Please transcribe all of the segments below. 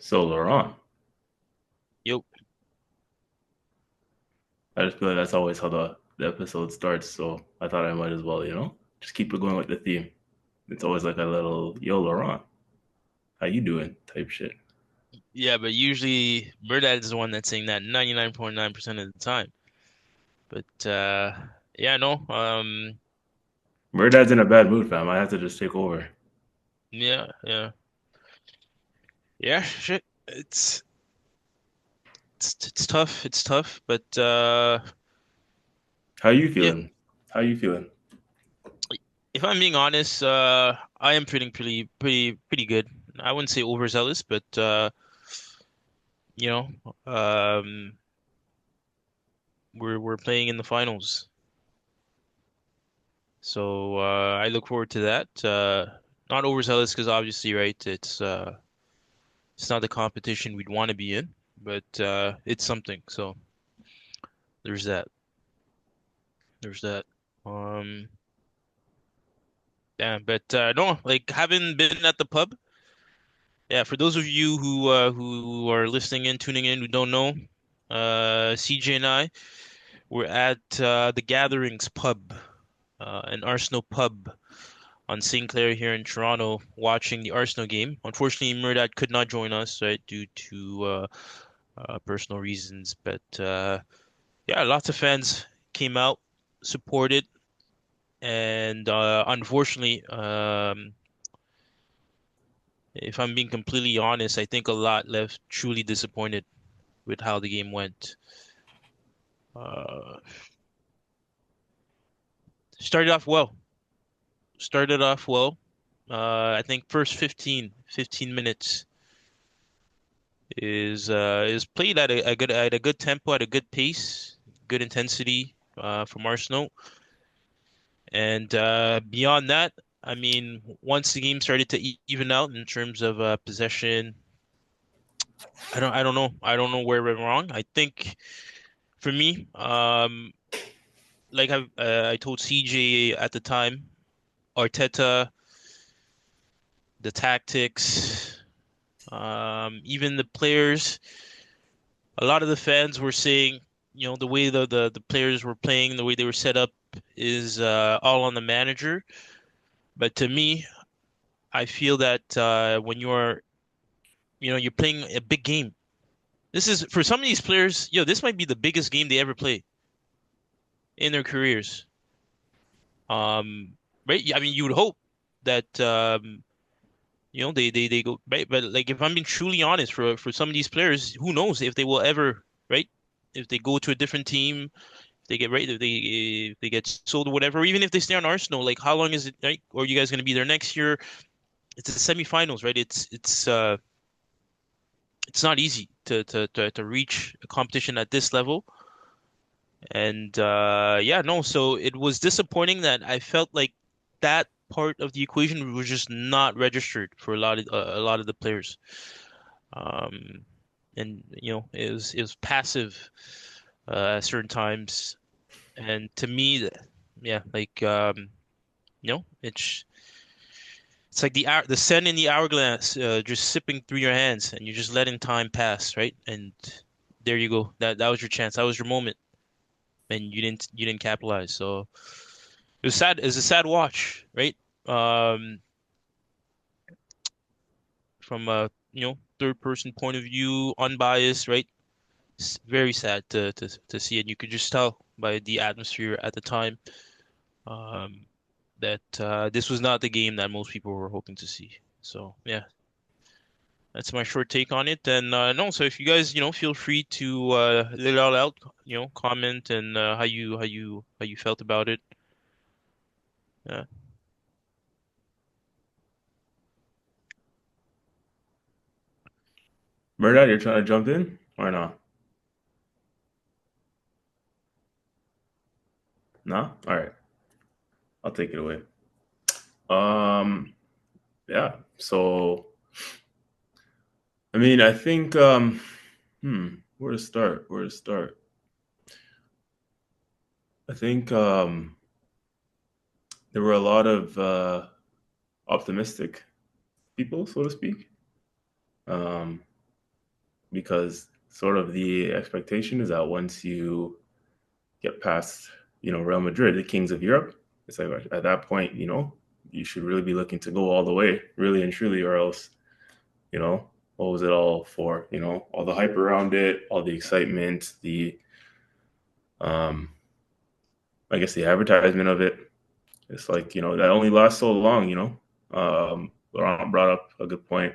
So Laurent, Yo, I just feel like that's always how the episode starts. So I thought I might as well, just keep it going with the theme. It's always like a little "Yo, Laurent, how you doing?" type shit. yeah, but usually Murdad is the one that's saying that 99.9% of the time. But yeah, no, Murdad's in a bad mood, fam. I have to just take over. yeah, yeah, yeah, shit. It's tough. It's tough, but How you yeah. feeling? How you feeling? If I'm being honest, I am feeling pretty good. I wouldn't say overzealous, but you know, um, we're playing in the finals, so I look forward to that. Not overzealous because obviously, right? It's not the competition we'd want to be in, but it's something. So there's that. There's that. Um, yeah, but no, like having been at the pub. Yeah, for those of you who are listening in, tuning in, who don't know, CJ and I were at the Gatherings pub, an Arsenal pub on St. Clair here in Toronto, watching the Arsenal game. Unfortunately, Murdoch could not join us, right, due to personal reasons, but yeah, lots of fans came out, supported, and unfortunately, if I'm being completely honest, I think a lot left truly disappointed with how the game went. Uh, started off well. Started off well. I think first 15 minutes is played at a good tempo, at a good pace, good intensity from Arsenal. And beyond that, I mean, once the game started to even out in terms of possession, I don't know where it went wrong. I think for me, like I told CJ at the time, Arteta, the tactics, even the players, a lot of the fans were saying, the way the players were playing, the way they were set up is all on the manager. But to me, I feel that when you're playing a big game. This is for some of these players, this might be the biggest game they ever play in their careers. Right? I mean, you would hope that they go right, but like if I'm being truly honest, for some of these players, who knows if they will ever, right? If they go to a different team, if they get right, if they get sold or whatever, or even if they stay on Arsenal, like how long is it, right? Or are you guys going to be there next year? It's the semifinals, right? It's not easy to reach a competition at this level. And yeah, no, so it was disappointing that I felt like that part of the equation was just not registered for a lot of the players. Um, and it was passive at certain times. And to me, yeah, like it's like the sand in the hourglass, just sipping through your hands, and you're just letting time pass, right? And there you go. That was your chance. That was your moment, and you didn't capitalize. So it was sad. It's a sad watch, right? Um, from a third person point of view, unbiased, right? It's very sad to see it. You could just tell by the atmosphere at the time um, that this was not the game that most people were hoping to see. So yeah, that's my short take on it. And no, so if you guys feel free to let it all out, comment and how you felt about it. Yeah. Murdad, you're trying to jump in or not? No? All right, I'll take it away. Um, yeah. So, I mean, I think, where to start? Where to start? I think there were a lot of optimistic people, so to speak. Um, because sort of the expectation is that once you get past, Real Madrid, the kings of Europe, it's like at that point, you should really be looking to go all the way, really and truly, or else, what was it all for? All the hype around it, all the excitement, um, I guess the advertisement of it. It's like, that only lasts so long, Laurent brought up a good point.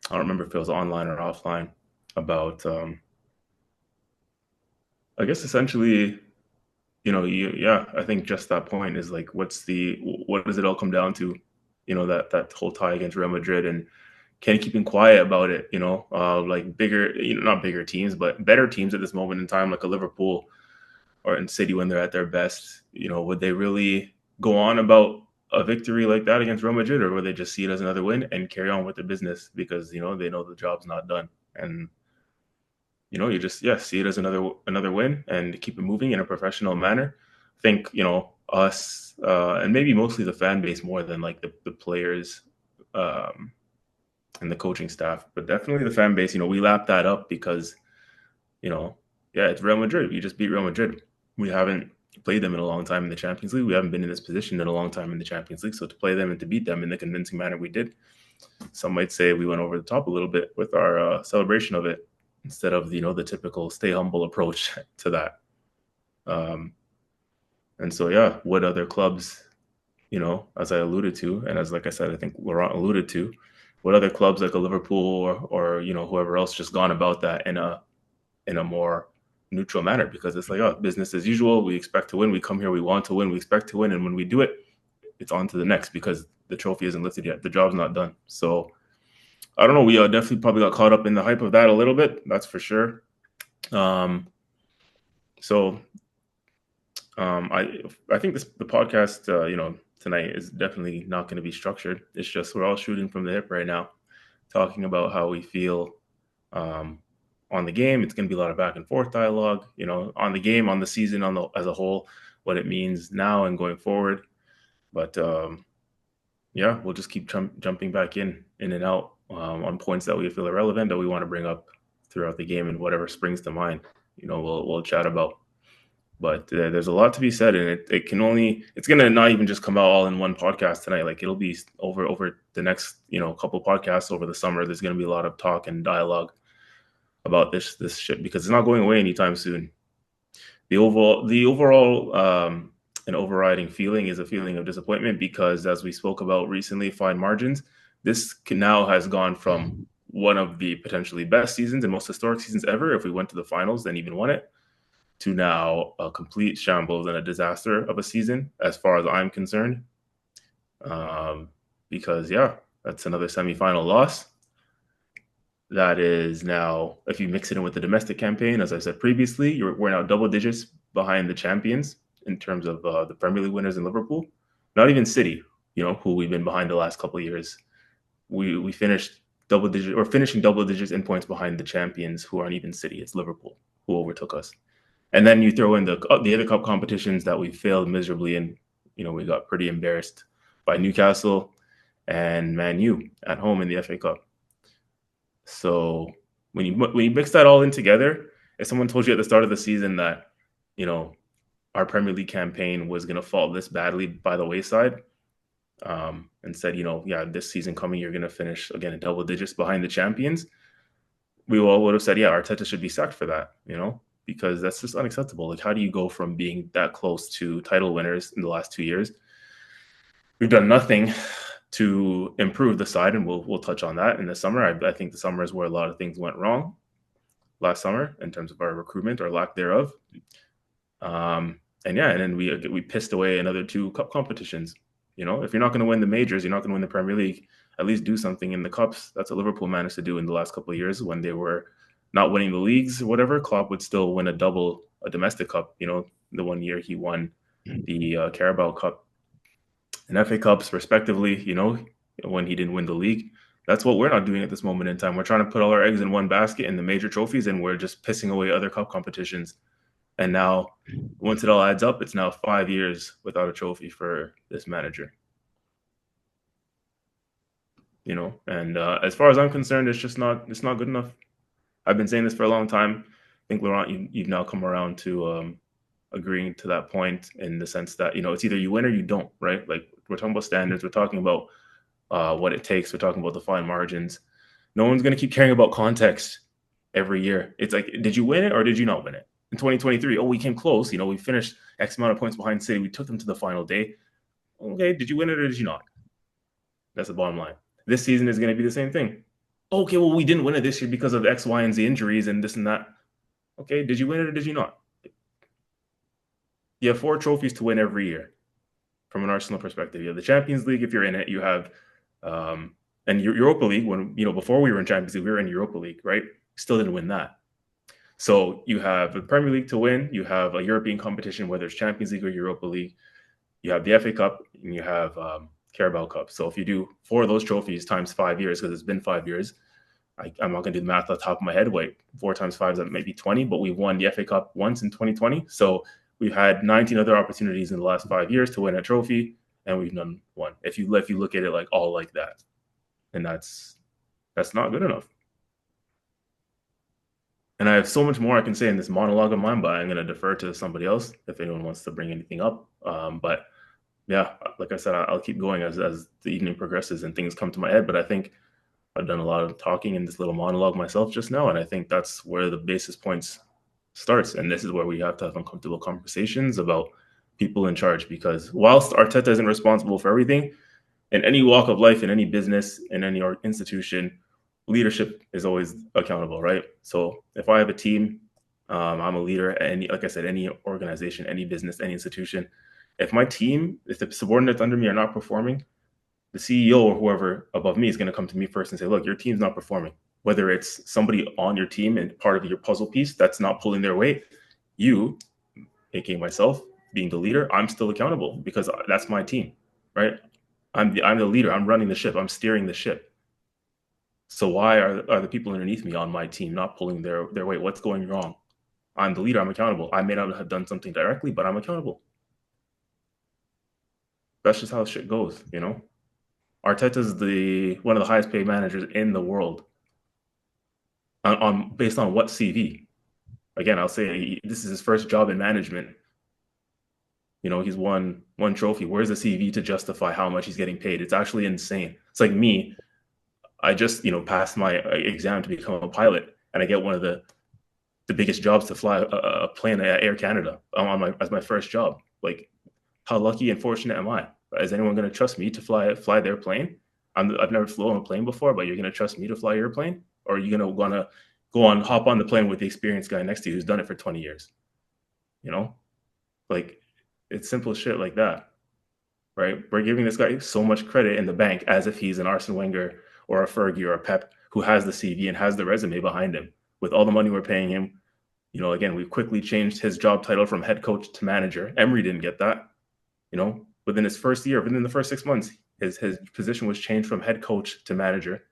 I don't remember if it was online or offline about, I guess essentially, yeah, I think just that point is like, what does it all come down to? That whole tie against Real Madrid and Kenny keeping quiet about it, like bigger, not bigger teams, but better teams at this moment in time, like a Liverpool or in City when they're at their best, would they really go on about a victory like that against Real Madrid, or would they just see it as another win and carry on with the business because they know the job's not done, and you just see it as another win and keep it moving in a professional manner. I think us and maybe mostly the fan base more than like the players um, and the coaching staff, but definitely the fan base. We lap that up because you know, yeah, it's Real Madrid. We just beat Real Madrid. We haven't played them in a long time in the Champions League. We haven't been in this position in a long time in the Champions League. So to play them and to beat them in the convincing manner we did, some might say we went over the top a little bit with our celebration of it instead of the typical stay humble approach to that. Um, and so yeah, what other clubs, as I alluded to, and as like I said, I think Laurent alluded to, what other clubs like a Liverpool or whoever else just gone about that in a more neutral manner, because it's like, oh, business as usual. We expect to win. We come here. We want to win. We expect to win. And when we do it, it's on to the next because the trophy isn't lifted yet. The job's not done. So I don't know. We definitely probably got caught up in the hype of that a little bit. That's for sure. Um, so I think the podcast, tonight is definitely not going to be structured. It's just we're all shooting from the hip right now, talking about how we feel um, on the game. It's going to be a lot of back and forth dialogue, on the game, on the season, as a whole, what it means now and going forward. But yeah, we'll just keep jumping back in and out on points that we feel are relevant that we want to bring up throughout the game, and whatever springs to mind, we'll chat about. But there's a lot to be said, and it's gonna not even just come out all in one podcast tonight. Like it'll be over the next couple podcasts over the summer. There's gonna be a lot of talk and dialogue about this shit because it's not going away anytime soon. The overall and overriding feeling is a feeling of disappointment because, as we spoke about recently, fine margins. This now has gone from one of the potentially best seasons and most historic seasons ever, if we went to the finals and even won it, to now a complete shambles and a disaster of a season, as far as I'm concerned. Um, because yeah, that's another semifinal loss. That is now, if you mix it in with the domestic campaign, as I said previously, we're now double digits behind the champions in terms of the Premier League winners in Liverpool. Not even City, who we've been behind the last couple of years. We finished finishing double digits in points behind the champions, who aren't even City. It's Liverpool who overtook us. And then you throw in the other cup competitions that we failed miserably in. We got pretty embarrassed by Newcastle and Man U at home in the FA Cup. So when you mix that all in together, if someone told you at the start of the season that our Premier League campaign was going to fall this badly by the wayside, and said yeah, this season coming you're going to finish again in double digits behind the champions, we all would have said, yeah, Arteta should be sacked for that, because that's just unacceptable. Like, how do you go from being that close to title winners in the last 2 years? We've done nothing to improve the side, and we'll touch on that in the summer. I think the summer is where a lot of things went wrong last summer in terms of our recruitment or lack thereof. And then we pissed away another 2 cup competitions. If you're not going to win the majors, you're not going to win the Premier League. At least do something in the cups. That's what Liverpool managed to do in the last couple of years when they were not winning the leagues or whatever. Klopp would still win a domestic cup. The one year he won the Carabao Cup and FA Cups respectively, when he didn't win the league. That's what we're not doing at this moment in time. We're trying to put all our eggs in one basket in the major trophies, and we're just pissing away other cup competitions. And now, once it all adds up, it's now 5 years without a trophy for this manager. And as far as I'm concerned, it's not good enough. I've been saying this for a long time. I think Laurent, you've now come around to agreeing to that point in the sense that it's either you win or you don't, right? Like we're talking about standards, we're talking about what it takes, we're talking about the fine margins. No one's going to keep caring about context every year. It's like, did you win it or did you not win it? In 2023, oh, we came close. We finished X amount of points behind City. We took them to the final day. Okay, did you win it or did you not? That's the bottom line. This season is going to be the same thing. Okay, well, we didn't win it this year because of X, Y, and Z injuries and this and that. Okay, did you win it or did you not? You have 4 trophies to win every year from an Arsenal perspective. You have the Champions League if you're in it. You have and Europa League when before we were in Champions League, we were in Europa League, right? Still didn't win that. So you have the Premier League to win. You have a European competition, whether it's Champions League or Europa League. You have the FA Cup and you have Carabao Cup. So if you do 4 of those trophies times 5 years, because it's been 5 years, I'm not going to do the math off the top of my head. Wait, 4 times 5 is maybe 20, but we've won the FA Cup once in 2020. So we've had 19 other opportunities in the last 5 years to win a trophy, and we've done one. If you look at it like all like that, and that's not good enough. And I have so much more I can say in this monologue of mine, but I'm going to defer to somebody else if anyone wants to bring anything up. But yeah, like I said, I'll keep going as the evening progresses and things come to my head. But I think I've done a lot of talking in this little monologue myself just now, and I think that's where the basis points starts. And this is where we have to have uncomfortable conversations about people in charge. Because whilst Arteta isn't responsible for everything, in any walk of life, in any business, in any institution, leadership is always accountable, right? So if I have a team, I'm a leader, and like I said, any organization, any business, any institution. If my team, if the subordinates under me are not performing, the CEO or whoever above me is going to come to me first and say, look, your team's not performing. Whether it's somebody on your team and part of your puzzle piece that's not pulling their weight, you, aka myself, being the leader, I'm still accountable because that's my team, right? I'm the leader. I'm running the ship. I'm steering the ship. So why are the people underneath me on my team not pulling their weight? What's going wrong? I'm the leader. I'm accountable. I may not have done something directly, but I'm accountable. That's just how shit goes, Arteta's one of the highest paid managers in the world. Based on what CV? Again, I'll say this is his first job in management. He's won one trophy. Where's the CV to justify how much he's getting paid? It's actually insane. It's like me. I just passed my exam to become a pilot, and I get one of the biggest jobs to fly a plane at Air Canada as my first job. Like, how lucky and fortunate am I? Is anyone going to trust me to fly their plane? I've never flown a plane before, but you're going to trust me to fly your plane, or are you going to want to hop on the plane with the experienced guy next to you who's done it for 20 years? Like it's simple shit like that, right? We're giving this guy so much credit in the bank as if he's an Arsene Wenger or a Fergie or a Pep who has the CV and has the resume behind him. With all the money we're paying him, again, we've quickly changed his job title from head coach to manager. Emery didn't get that. Within his first year, within the first 6 months, his position was changed from head coach to manager.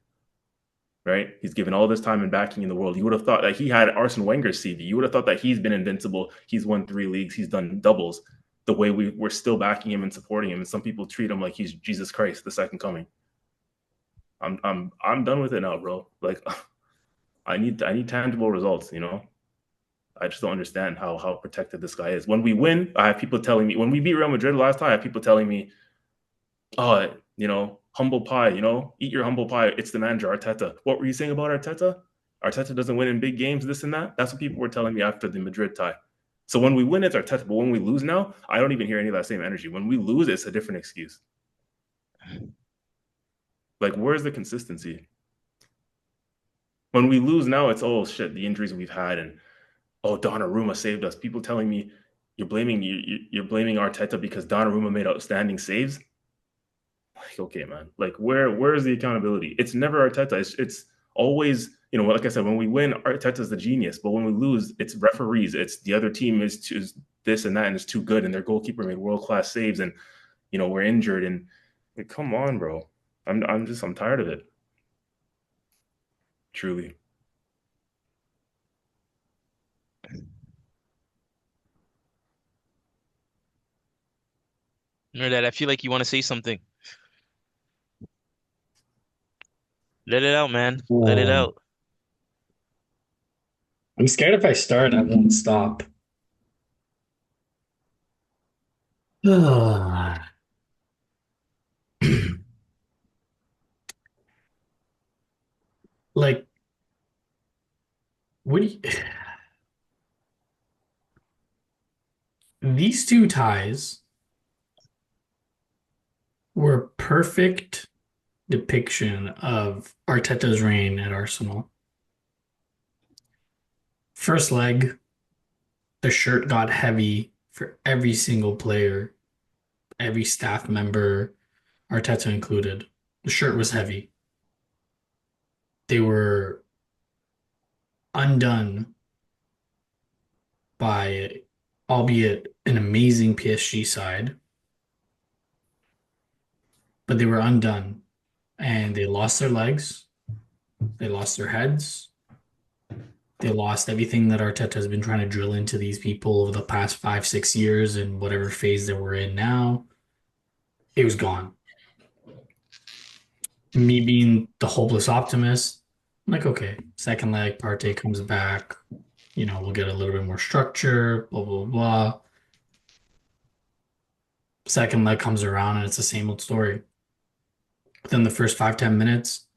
Right? He's given all this time and backing in the world. You would have thought that he had Arsene Wenger's CV. You would have thought that he's been invincible. He's won 3 leagues. He's done doubles. The way we're still backing him and supporting him, and some people treat him like he's Jesus Christ, the second coming. I'm done with it now, bro. Like, I need tangible results. I just don't understand how protected this guy is. When we win, I have people telling me, when we beat Real Madrid last time, I have people telling me, oh, humble pie, eat your humble pie. It's the manager, Arteta. What were you saying about Arteta? Arteta doesn't win in big games, this and that. That's what people were telling me after the Madrid tie. So when we win, it's Arteta. But when we lose now, I don't even hear any of that same energy. When we lose, it's a different excuse. Like, where's the consistency? When we lose now, it's, oh, shit, the injuries we've had. And, oh, Donnarumma saved us. People telling me you're blaming Arteta because Donnarumma made outstanding saves. Like, okay, man. Like, where is the accountability? It's never Arteta. It's always, like I said, when we win, Arteta's the genius. But when we lose, it's referees. It's the other team is this and that and it's too good, and their goalkeeper made world-class saves, and we're injured. And like, come on, bro. I'm tired of it. Truly. That I feel like you want to say something. Let it out, man. Let it Ooh. out. I'm scared if I start, I won't stop. Like, what do you, these two ties were perfect depiction of Arteta's reign at Arsenal. First leg, the shirt got heavy for every single player, every staff member, Arteta included. The shirt was heavy. They were undone by, albeit an amazing PSG side, but they were undone and they lost their legs, they lost their heads, they lost everything that Arteta has been trying to drill into these people over the past 5, 6 years and whatever phase that we're in now. It was gone. Me being the hopeless optimist, I'm like, okay, second leg, Partey comes back. We'll get a little bit more structure, blah, blah, blah. Second leg comes around and it's the same old story. Within the first 5, 10 minutes,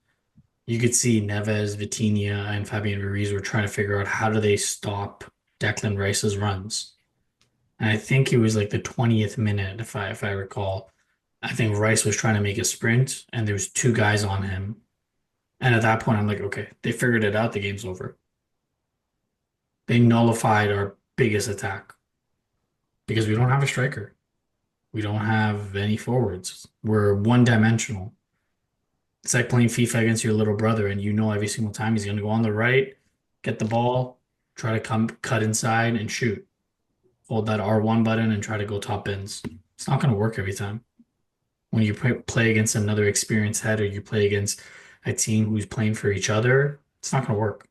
you could see Neves, Vitinha, and Fabián Ruiz were trying to figure out how do they stop Declan Rice's runs. And I think it was like the 20th minute, if I recall. I think Rice was trying to make a sprint, and there was two guys on him. And at that point, I'm like, okay, they figured it out. The game's over. They nullified our biggest attack because we don't have a striker. We don't have any forwards. We're one-dimensional. It's like playing FIFA against your little brother, and you know every single time he's going to go on the right, get the ball, try to come cut inside and shoot. Hold that R1 button and try to go top ends. It's not going to work every time. When you play against another experienced head or you play against a team who's playing for each other, it's not going to work.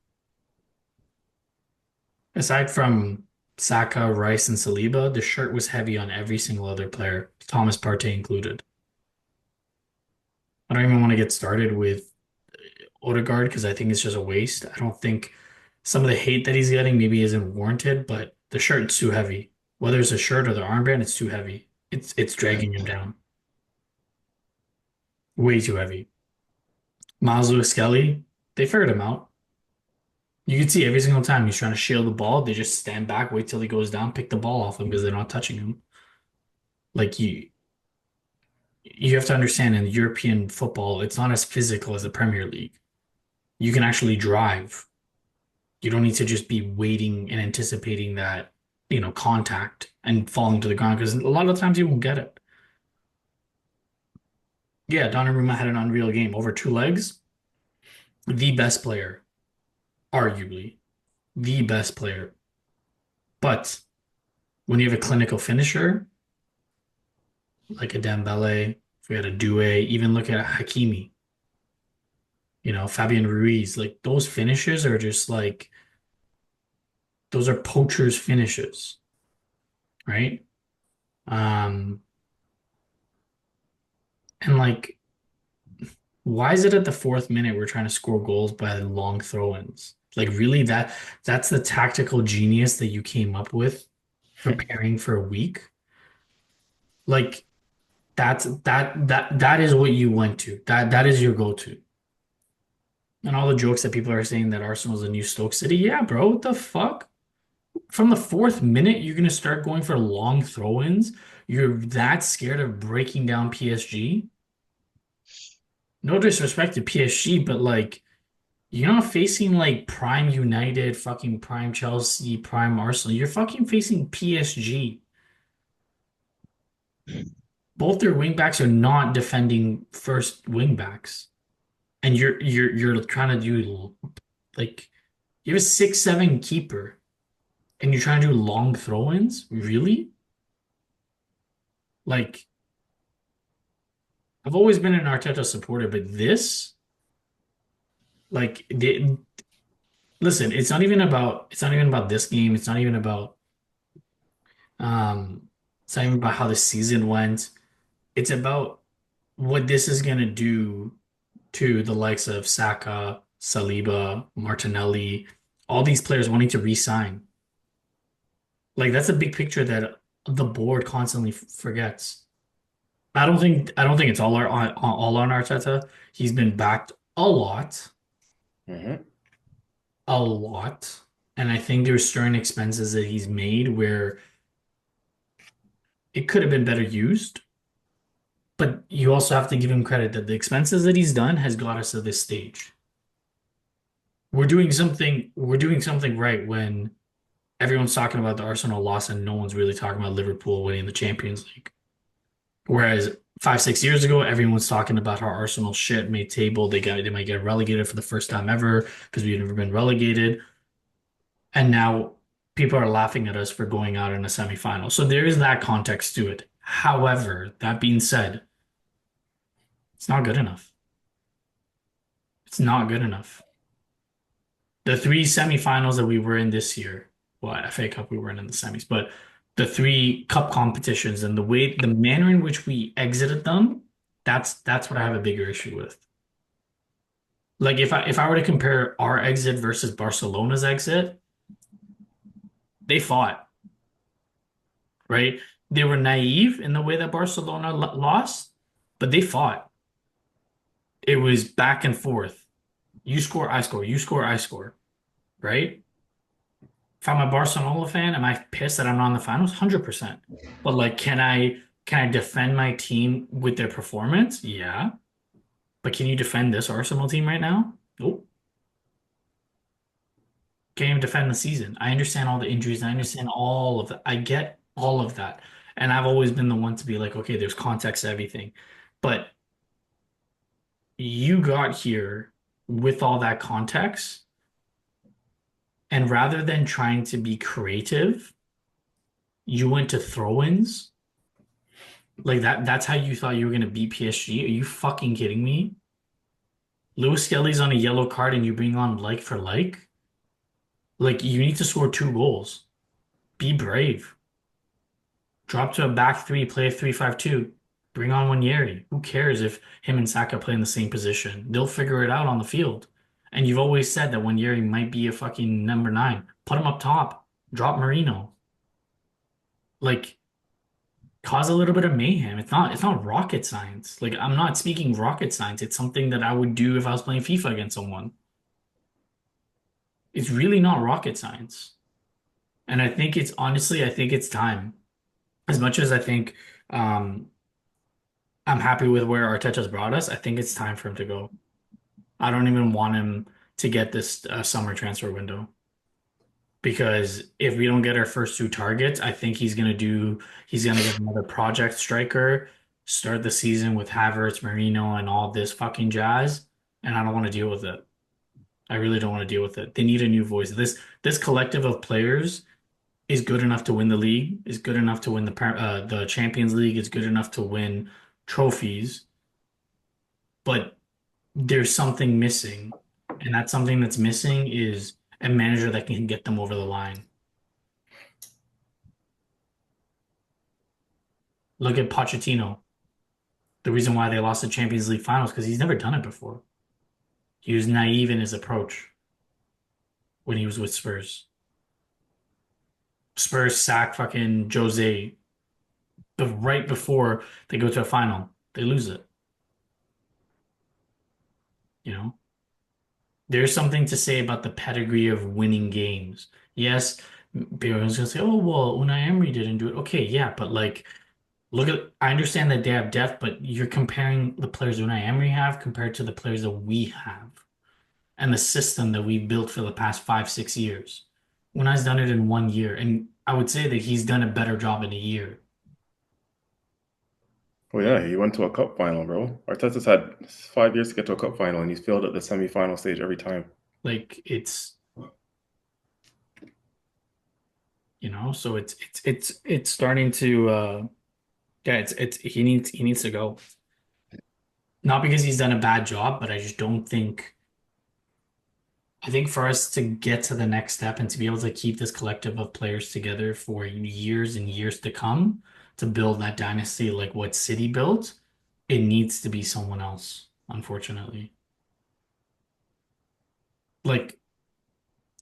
Aside from Saka, Rice, and Saliba, the shirt was heavy on every single other player, Thomas Partey included. I don't even want to get started with Odegaard because I think it's just a waste. I don't think some of the hate that he's getting maybe isn't warranted, but the shirt's too heavy. Whether it's a shirt or the armband, it's too heavy. It's dragging him down. Way too heavy. Miles Lewis Skelly, they figured him out. You can see every single time he's trying to shield the ball, they just stand back, wait till he goes down, pick the ball off him because they're not touching him. Like you have to understand in European football, it's not as physical as the Premier League. You can actually drive. You don't need to just be waiting and anticipating that, contact and falling to the ground because a lot of times you won't get it. Yeah, Donnarumma had an unreal game over 2 legs. The best player, arguably, the best player. But when you have a clinical finisher like a Dembele, if we had a Doué, even look at Hakimi, Fabian Ruiz, like those finishes are just like those are poachers' finishes, right? Um, and like, why is it at the fourth minute we're trying to score goals by long throw-ins? Like, really, that's the tactical genius that you came up with preparing for a week? Like, that is what you went to. That is your go-to. And all the jokes that people are saying that Arsenal's a new Stoke City. Yeah, bro, what the fuck? From the fourth minute, you're gonna start going for long throw-ins. You're that scared of breaking down PSG. No disrespect to PSG, but like you're not facing like prime United, fucking prime Chelsea, prime Arsenal. You're fucking facing PSG. Both their wingbacks are not defending first wingbacks. And you're trying to do like you have a 6'7" keeper and you're trying to do long throw-ins? Really? Like I've always been an Arteta supporter, but this, like, listen, it's not even about this game. It's not even about how the season went. It's about what this is gonna do to the likes of Saka, Saliba, Martinelli, all these players wanting to re-sign. Like that's a big picture that the board constantly forgets. I don't think it's all on Arteta. He's been backed Hmm. a lot, and I think there's certain expenses that he's made where it could have been better used. But you also have to give him credit that the expenses that he's done has got us to this stage. We're doing something right when everyone's talking about the Arsenal loss and no one's really talking about Liverpool winning the Champions League. Whereas 5, 6 years ago, everyone's talking about how Arsenal shit made table. They might get relegated for the first time ever because we've never been relegated. And now people are laughing at us for going out in a semifinal. So there is that context to it. However, that being said, it's not good enough. It's not good enough. The three semifinals that we were in this year, well, FA Cup we weren't in the semis, but the three cup competitions and the manner in which we exited them, that's what I have a bigger issue with. Like if I were to compare our exit versus Barcelona's exit, they fought, right? They were naive in the way that Barcelona lost, but they fought. It was back and forth. You score, I score. You score, I score. Right? If I'm a Barcelona fan, am I pissed that I'm not in the finals? 100%. But like, can I defend my team with their performance? Yeah. But can you defend this Arsenal team right now? Nope. Can't even defend the season. I understand all the injuries. I understand all of that. I get all of that. And I've always been the one to be like, okay, there's context to everything. But you got here with all that context, and rather than trying to be creative, you went to throw-ins. Like that's how you thought you were gonna beat PSG? Are you fucking kidding me? Lewis Skelly's on a yellow card and you bring on like for like? Like you need to score 2 goals. Be brave. Drop to a back three, play a 3-5-2. Bring on Wanyeri. Who cares if him and Saka play in the same position? They'll figure it out on the field. And you've always said that Wanyeri might be a fucking number 9. Put him up top. Drop Marino. Like cause a little bit of mayhem. It's not rocket science. Like I'm not speaking rocket science. It's something that I would do if I was playing FIFA against someone. It's really not rocket science. And I think it's honestly, I think it's time. As much as I think um I'm happy with where Arteta's brought us, I think it's time for him to go. I don't even want him to get this summer transfer window. Because if we don't get our first 2 targets, I think he's gonna get another project striker, start the season with Havertz, Marino, and all this fucking jazz, and I don't want to deal with it. I really don't want to deal with it. They need a new voice. This collective of players is good enough to win the league, is good enough to win the Champions League, is good enough to win trophies, but there's something missing, and that something that's missing is a manager that can get them over the line. Look at Pochettino. The reason why they lost the Champions League finals because he's never done it before. He was naive in his approach when he was with Spurs. Spurs sack fucking Jose, but right before they go to a final, they lose it. You know, there's something to say about the pedigree of winning games. Yes, everyone's gonna say, "Oh well, Unai Emery didn't do it." Okay, yeah, but like, look at. I understand that they have depth, but you're comparing the players Unai Emery have compared to the players that we have, and the system that we built for the past 5, 6 years. Unai's done it in 1 year, and I would say that he's done a better job in a year. Oh yeah, he went to a cup final, bro. Arteta's had 5 years to get to a cup final, and he's failed at the semi-final stage every time. Like so it's starting to yeah, it's he needs to go. Not because he's done a bad job, but I just don't think I think for us to get to the next step and to be able to keep this collective of players together for years and years to come, to build that dynasty like what City built, it needs to be someone else, unfortunately. Like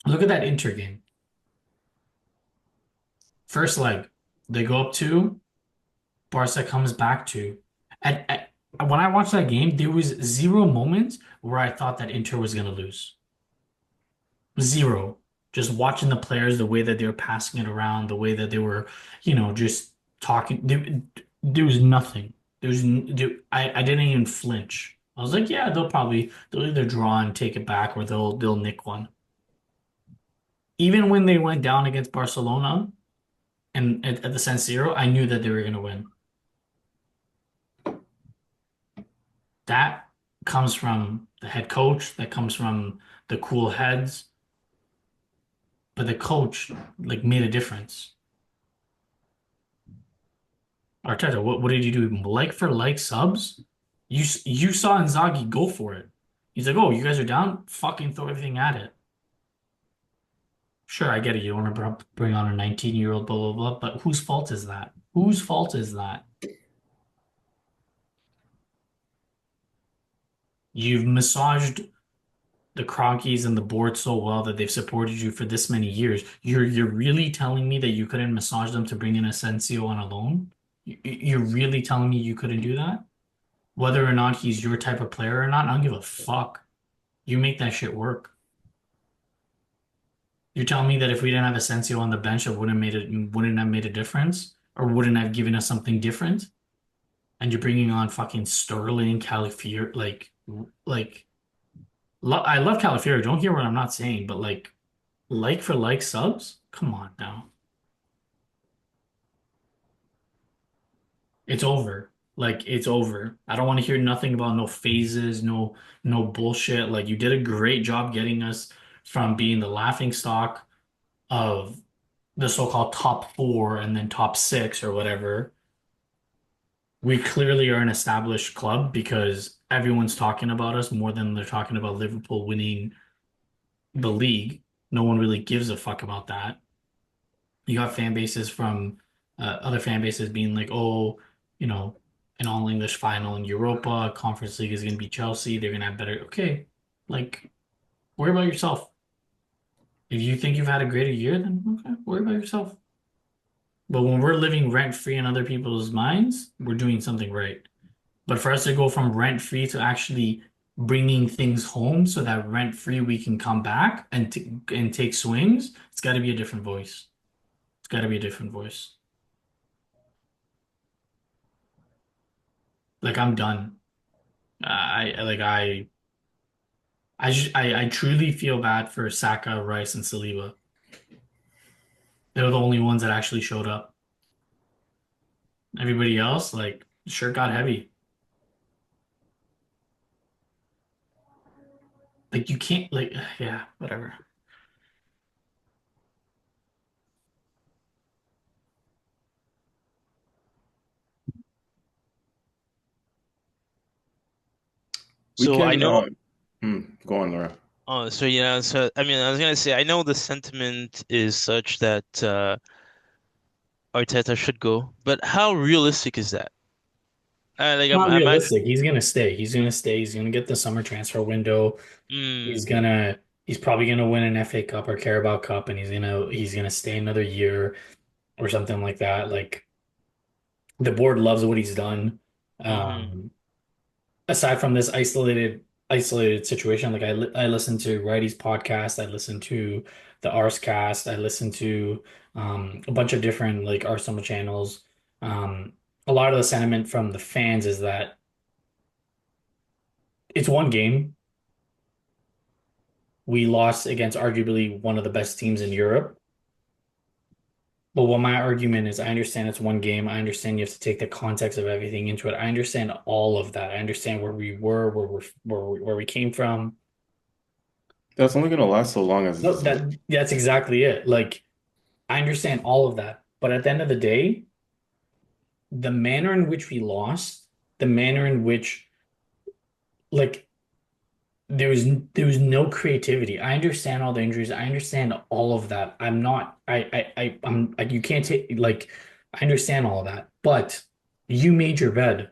Look at that Inter game. First leg, they go up two, Barca comes back two. When I watched that game, there was zero moments where I thought that Inter was going to lose. Zero. Just watching the players, the way that they were passing it around, the way that they were, just talking. There was nothing. I didn't even flinch. I was like, yeah, they'll either draw and take it back or they'll nick one. Even when they went down against Barcelona and at the San Siro, I knew that they were going to win. That comes from the head coach, that comes from the cool heads, but the coach like made a difference. Arteta, what did you do? Like for like subs? You saw Inzaghi go for it. He's like, oh, you guys are down? Fucking throw everything at it. Sure, I get it. You don't want to bring on a 19-year-old, blah, blah, blah, but whose fault is that? Whose fault is that? You've massaged the Cronkies and the board so well that they've supported you for this many years. You're really telling me that you couldn't massage them to bring in Asensio on a loan? You're really telling me you couldn't do that? Whether or not he's your type of player or not, I don't give a fuck. You make that shit work. You're telling me that if we didn't have Asensio on the bench, it wouldn't have made a difference, or wouldn't have given us something different? And you're bringing on fucking Sterling, Calafiori, like I love Calafiori. Don't hear what I'm not saying, but like for like subs, come on now. It's over. Like it's over. I don't want to hear nothing about no phases, no bullshit. Like you did a great job getting us from being the laughing stock of the so-called top four and then top six or whatever. We clearly are an established club because everyone's talking about us more than they're talking about Liverpool winning the league. No one really gives a fuck about that. You got fan bases from other fan bases being like, oh, you know, an all English final in Europa, Conference League is going to be Chelsea. They're going to have better. Okay, like, worry about yourself. If you think you've had a greater year, then okay, worry about yourself. But when we're living rent free in other people's minds, we're doing something right. But for us to go from rent free to actually bringing things home so that rent free we can come back and take swings, it's got to be a different voice. It's got to be a different voice. Like I'm done. I like I truly feel bad for Saka, Rice, and Saliba. They're the only ones that actually showed up. Everybody else, like, shirt got heavy. Like you can't like yeah, whatever. We So I can know. go on, Laura. So yeah. So I mean, I was gonna say I know the sentiment is such that Arteta should go, but how realistic is that? Not I'm actually. realistic. He's gonna stay. He's gonna stay. He's gonna get the summer transfer window. Mm, He's probably gonna win an FA Cup or Carabao Cup, and he's gonna stay another year or something like that. Like the board loves what he's done. hmm Aside from this isolated situation, like I listen to Righty's podcast, I listen to the Arscast, I listen to a bunch of different like Arsenal channels. Um, a lot of the sentiment from the fans is that it's one game. We lost against arguably one of the best teams in Europe. But what my argument is, I understand it's one game. I understand you have to take the context of everything into it. I understand all of that. I understand where we were, where we came from. That's only gonna last so long as No, that's exactly it. Like I understand all of that. But at the end of the day, the manner in which we lost, the manner in which like there was no creativity. I understand all the injuries. I understand all of that. I'm not I'm you can't take like I understand all of that. But you made your bed.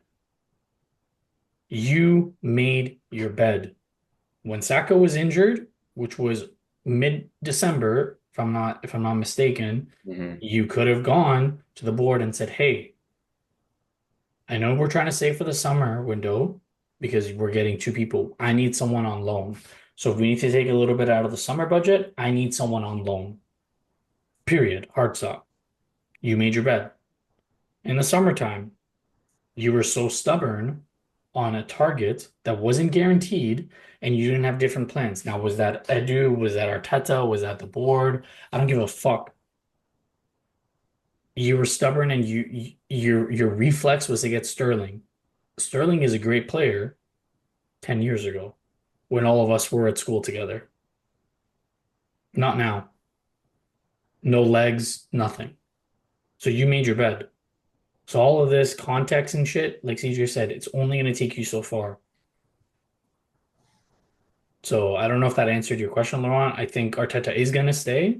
You made your bed. When Saka was injured, which was mid-December, if I'm not mistaken, Mm-hmm. you could have gone to the board and said, "Hey, I know we're trying to save for the summer window because we're getting two people. I need someone on loan. So if we need to take a little bit out of the summer budget, I need someone on loan. Period. Hard stop. You made your bed. In the summertime, you were so stubborn on a target that wasn't guaranteed and you didn't have different plans. Now, was that Edu? Was that Arteta? Was that the board? I don't give a fuck. You were stubborn and your reflex was to get Sterling. Sterling is a great player 10 years ago when all of us were at school together. Not now. No legs, nothing. So you made your bed. So all of this context and shit, like CJ said, it's only going to take you so far. So I don't know if that answered your question, Laurent. I think Arteta is going to stay.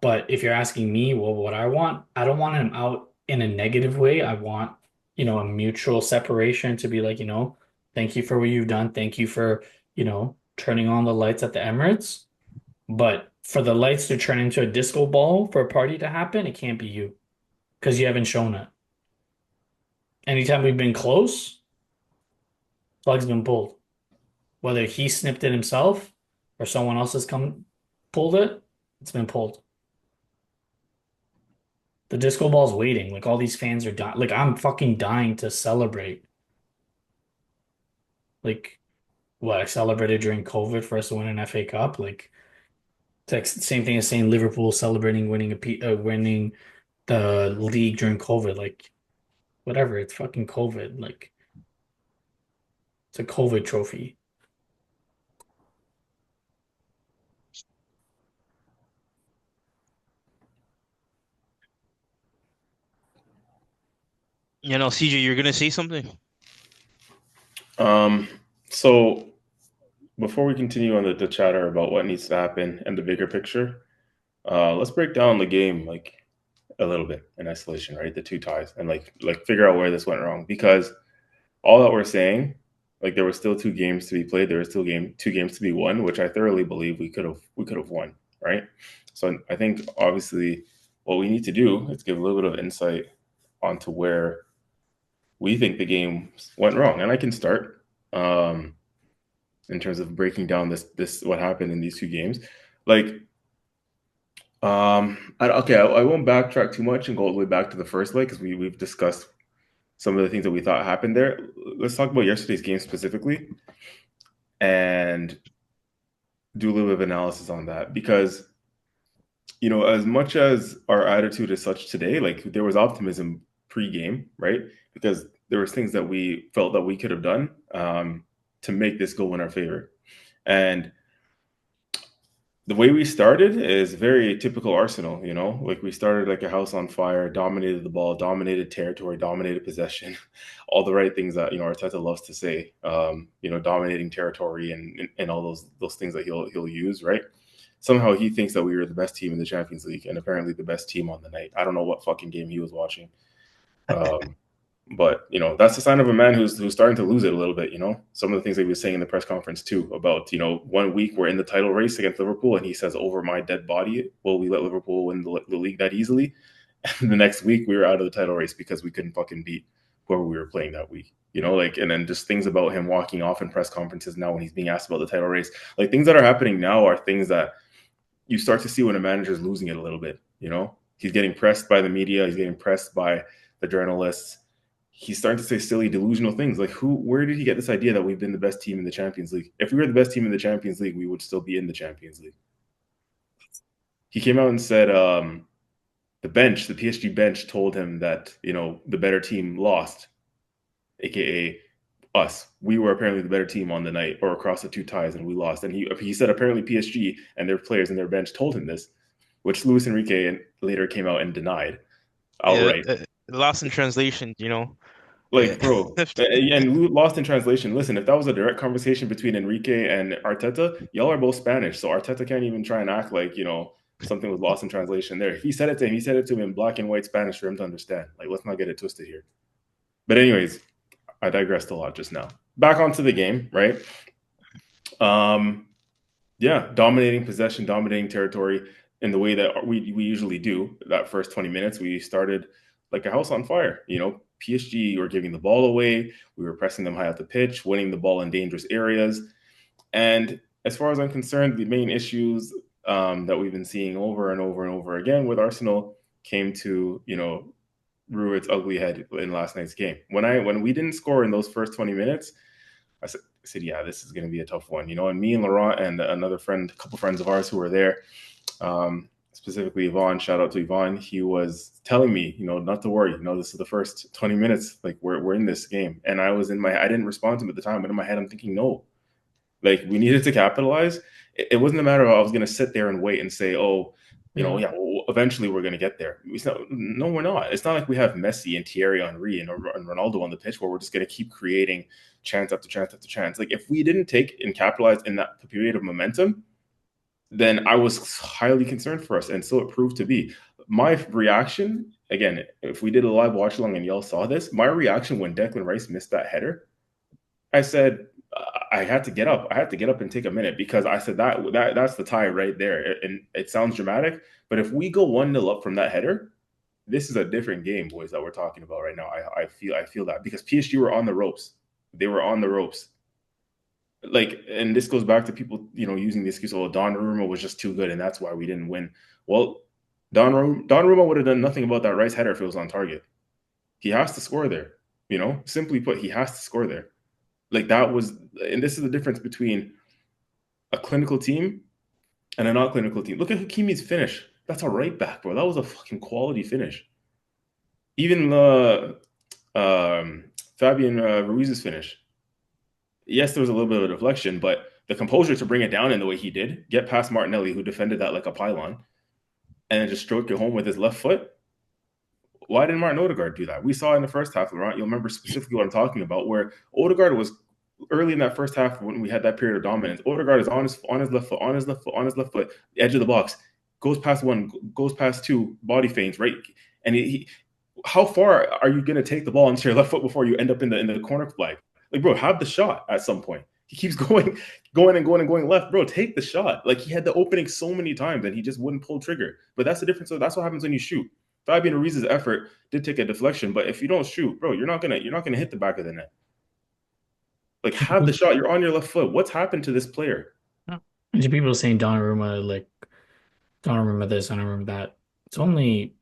But if you're asking me, well, what I don't want him out in a negative way. I want, a mutual separation to be like, thank you for what you've done. Thank you for, turning on the lights at the Emirates. But for the lights to turn into a disco ball for a party to happen, it can't be you because you haven't shown it. Anytime we've been close, plug's been pulled. Whether he snipped it himself or someone else has come pulled it, it's been pulled. The disco ball's waiting. Like all these fans are dying. Like I'm fucking dying to celebrate. Like what I celebrated during COVID for us to win an FA Cup. Like it's like the same thing as saying Liverpool celebrating winning the league during COVID. Like whatever, it's fucking COVID. Like it's a COVID trophy. CJ, you're gonna say something? So before we continue on the chatter about what needs to happen and the bigger picture, let's break down the game like a little bit in isolation, right? The two ties and like figure out where this went wrong because all that we're saying, like there were still two games to be played, there were still two games to be won, which I thoroughly believe we could have won, right? So I think obviously what we need to do is give a little bit of insight onto where we think the game went wrong, and I can start in terms of breaking down this what happened in these two games. Like, I won't backtrack too much and go all the way back to the first leg because we've discussed some of the things that we thought happened there. Let's talk about yesterday's game specifically and do a little bit of analysis on that because as much as our attitude is such today, like there was optimism pre-game, right? Because there was things that we felt that we could have done to make this go in our favor. And the way we started is very typical Arsenal, like we started like a house on fire, dominated the ball, dominated territory, dominated possession, all the right things that, Arteta loves to say, dominating territory and all those things that he'll use, right? Somehow he thinks that we were the best team in the Champions League and apparently the best team on the night. I don't know what fucking game he was watching. But that's a sign of a man who's starting to lose it a little bit. Some of the things that he was saying in the press conference too about 1 week we're in the title race against Liverpool, and he says, "Over my dead body, will we let Liverpool win the league that easily?" And the next week we were out of the title race because we couldn't fucking beat whoever we were playing that week. And then just things about him walking off in press conferences now when he's being asked about the title race. Like things that are happening now are things that you start to see when a manager's losing it a little bit. He's getting pressed by the media, he's getting pressed by the journalists. He's starting to say silly, delusional things like where did he get this idea that we've been the best team in the Champions League? If we were the best team in the Champions League, we would still be in the Champions League. He came out and said the PSG bench told him that, the better team lost, aka us. We were apparently the better team on the night or across the two ties and we lost. And he said apparently PSG and their players and their bench told him this, which Luis Enrique later came out and denied outright. Yeah, lost in translation, Like, bro, and lost in translation. Listen, if that was a direct conversation between Enrique and Arteta, y'all are both Spanish, so Arteta can't even try and act like, something was lost in translation there. If he said it to him, he said it to him in black and white Spanish for him to understand. Like, let's not get it twisted here. But anyways, I digressed a lot just now. Back onto the game, right? Yeah, dominating possession, dominating territory in the way that we usually do. That first 20 minutes, we started like a house on fire. PSG were giving the ball away. We were pressing them high up the pitch, winning the ball in dangerous areas. And as far as I'm concerned, the main issues that we've been seeing over and over and over again with Arsenal came to, rear its ugly head in last night's game. When we didn't score in those first 20 minutes, I said, yeah, this is going to be a tough one, And me and Laurent and another friend, a couple friends of ours who were there, specifically Yvonne, shout out to Yvonne. He was telling me, not to worry. This is the first 20 minutes. Like we're in this game, and I didn't respond to him at the time, but in my head, I'm thinking, no, like we needed to capitalize. It wasn't a matter of I was going to sit there and wait and say, oh, yeah, well, eventually we're going to get there. No, we're not. It's not like we have Messi and Thierry Henry and Ronaldo on the pitch where we're just going to keep creating chance after chance after chance. Like if we didn't take and capitalize in that period of momentum, then I was highly concerned for us, and so it proved to be. My reaction, again, if we did a live watch along and y'all saw this, my reaction when Declan Rice missed that header, I said I had to get up. I had to get up and take a minute because I said that's the tie right there. And it sounds dramatic, but if we go 1-0 up from that header, this is a different game, boys, that we're talking about right now. I feel that because PSG were on the ropes. They were on the ropes. Like, and this goes back to people, using the excuse, oh, Donnarumma was just too good, and that's why we didn't win. Well, Donnarumma would have done nothing about that Rice header if it was on target. He has to score there. Simply put, he has to score there. Like that was, and this is the difference between a clinical team and a not clinical team. Look at Hakimi's finish. That's a right back, bro. That was a fucking quality finish. Even Fabián Ruiz's finish. Yes, there was a little bit of a deflection, but the composure to bring it down in the way he did, get past Martinelli, who defended that like a pylon, and then just stroke it home with his left foot. Why didn't Martin Odegaard do that? We saw in the first half, Laurent, you'll remember specifically what I'm talking about, where Odegaard was early in that first half when we had that period of dominance. Odegaard is on his left foot, on his left foot, on his left foot, edge of the box, goes past one, goes past two, body feints, right? And how far are you going to take the ball into your left foot before you end up in the corner flag? Like, bro, have the shot at some point. He keeps going and going left. Bro, take the shot. Like he had the opening so many times and he just wouldn't pull trigger. But that's the difference. So that's what happens when you shoot. Fabián Ruiz's effort did take a deflection, but if you don't shoot, bro, you're not gonna hit the back of the net. Like have the shot. You're on your left foot. What's happened to this player? There's people saying Donnarumma, like, Donnarumma this, Donnarumma that. It's only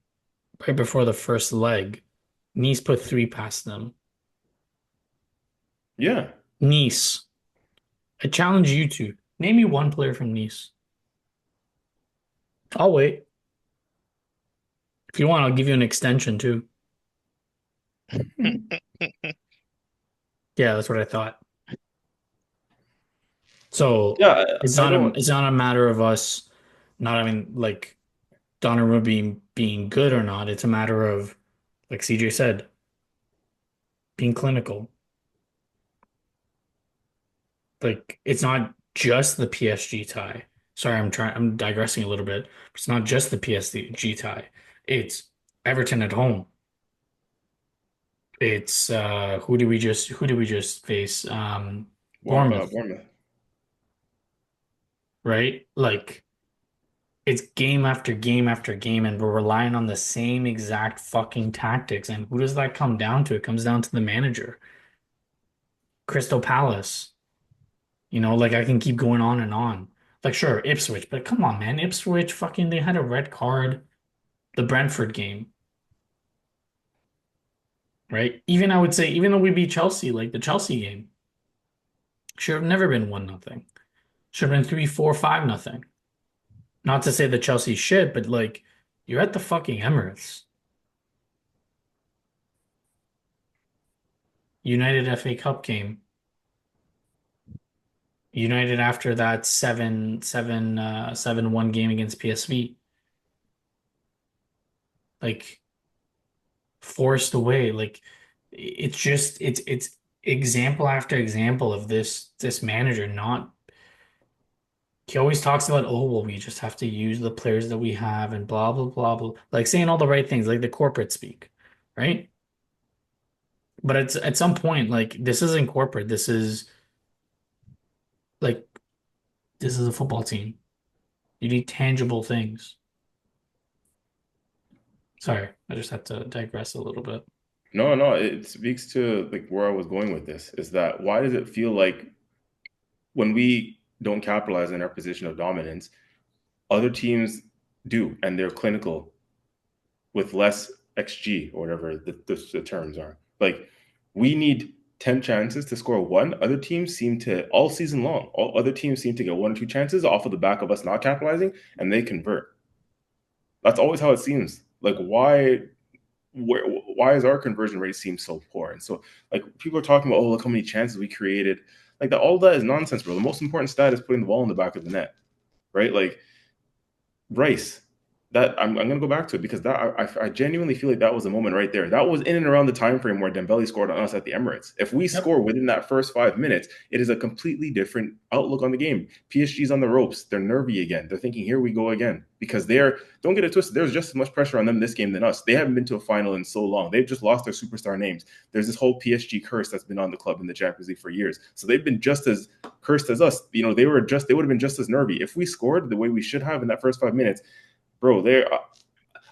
right before the first leg. Nice put 3 past them. Yeah. Nice. I challenge you to name me one player from Nice. I'll wait. If you want, I'll give you an extension too. Yeah, that's what I thought. So Yeah, it's I not don't. it's not a matter of us not having like Donnarumma being good or not. It's a matter of, like CJ said, being clinical. Like it's not just the PSG tie. Sorry, I'm digressing a little bit. It's not just the PSG tie. It's Everton at home. It's who did we just face? Bournemouth, Bournemouth. right? Like it's game after game after game, and we're relying on the same exact fucking tactics. And who does that come down to? It comes down to the manager. Crystal Palace. Like I can keep going on and on. Like sure, Ipswich, but come on, man. Ipswich fucking they had a red card. The Brentford game, right? Even I would say, even though we beat Chelsea, like the Chelsea game, should have never been 1-0. Should have been 3-4-5-0. Not to say that Chelsea shit, but like you're at the fucking Emirates. United FA Cup game. United after that 7-1 game against PSV. Like forced away. Like it's example after example of this manager not. He always talks about, oh, well, we just have to use the players that we have and blah blah blah blah, like saying all the right things, like the corporate speak, right? But it's at some point, like this isn't corporate. This is like this is a football team. You need tangible things. Sorry, I just had to digress a little bit. No, no, it speaks to like where I was going with this is that why does it feel like when we don't capitalize in our position of dominance, other teams do, and they're clinical with less XG or whatever the terms are. Like we need 10 chances to score one. Other teams seem to all season long, all other teams seem to get one or two chances off of the back of us not capitalizing and they convert. That's always how it seems. Like why is our conversion rate seem so poor? And so like people are talking about, oh, look how many chances we created. Like that all that is nonsense, bro. The most important stat is putting the ball in the back of the net, right? Like Rice. That I'm gonna go back to it because that I genuinely feel like that was a moment right there. That was in and around the time frame where Dembele scored on us at the Emirates. If we Yep. score within that first 5 minutes, it is a completely different outlook on the game. PSG's on the ropes. They're nervy again. They're thinking, here we go again. Because don't get it twisted, there's just as much pressure on them this game than us. They haven't been to a final in so long. They've just lost their superstar names. There's this whole PSG curse that's been on the club in the Champions League for years. So they've been just as cursed as us. You know, they would have been just as nervy. If we scored the way we should have in that first 5 minutes, bro,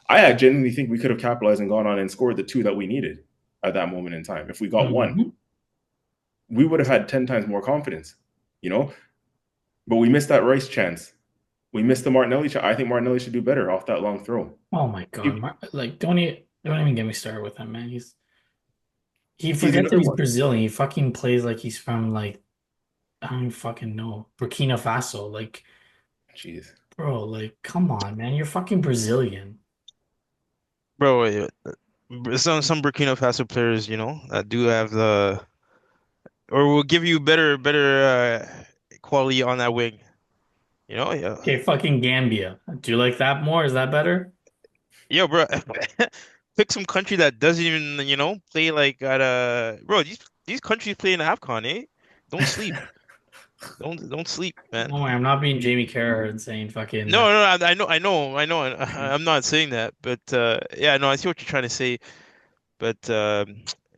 I genuinely think we could have capitalized and gone on and scored the two that we needed at that moment in time. If we got one, Mhm. we would have had 10 times more confidence, you know? But we missed that Rice chance. We missed the Martinelli chance. I think Martinelli should do better off that long throw. Oh my God. Like, don't even get me started with him, man. He He's forgets that another he's one. Brazilian. He fucking plays like he's from like I don't even fucking know. Burkina Faso. Like, Jeez. bro, like, come on, man. You're fucking Brazilian. Bro, some Burkina Faso players, that do have the or will give you better quality on that wing. Yeah. Okay, fucking Gambia. Do you like that more? Is that better? Yo, bro, pick some country that doesn't even, play like at a bro, these countries play in AFCON, eh? Don't sleep. Don't sleep, man. No way, I'm not being Jamie Carragher and saying fucking No, no, I know. I'm not saying that, but yeah, no, I see what you're trying to say. But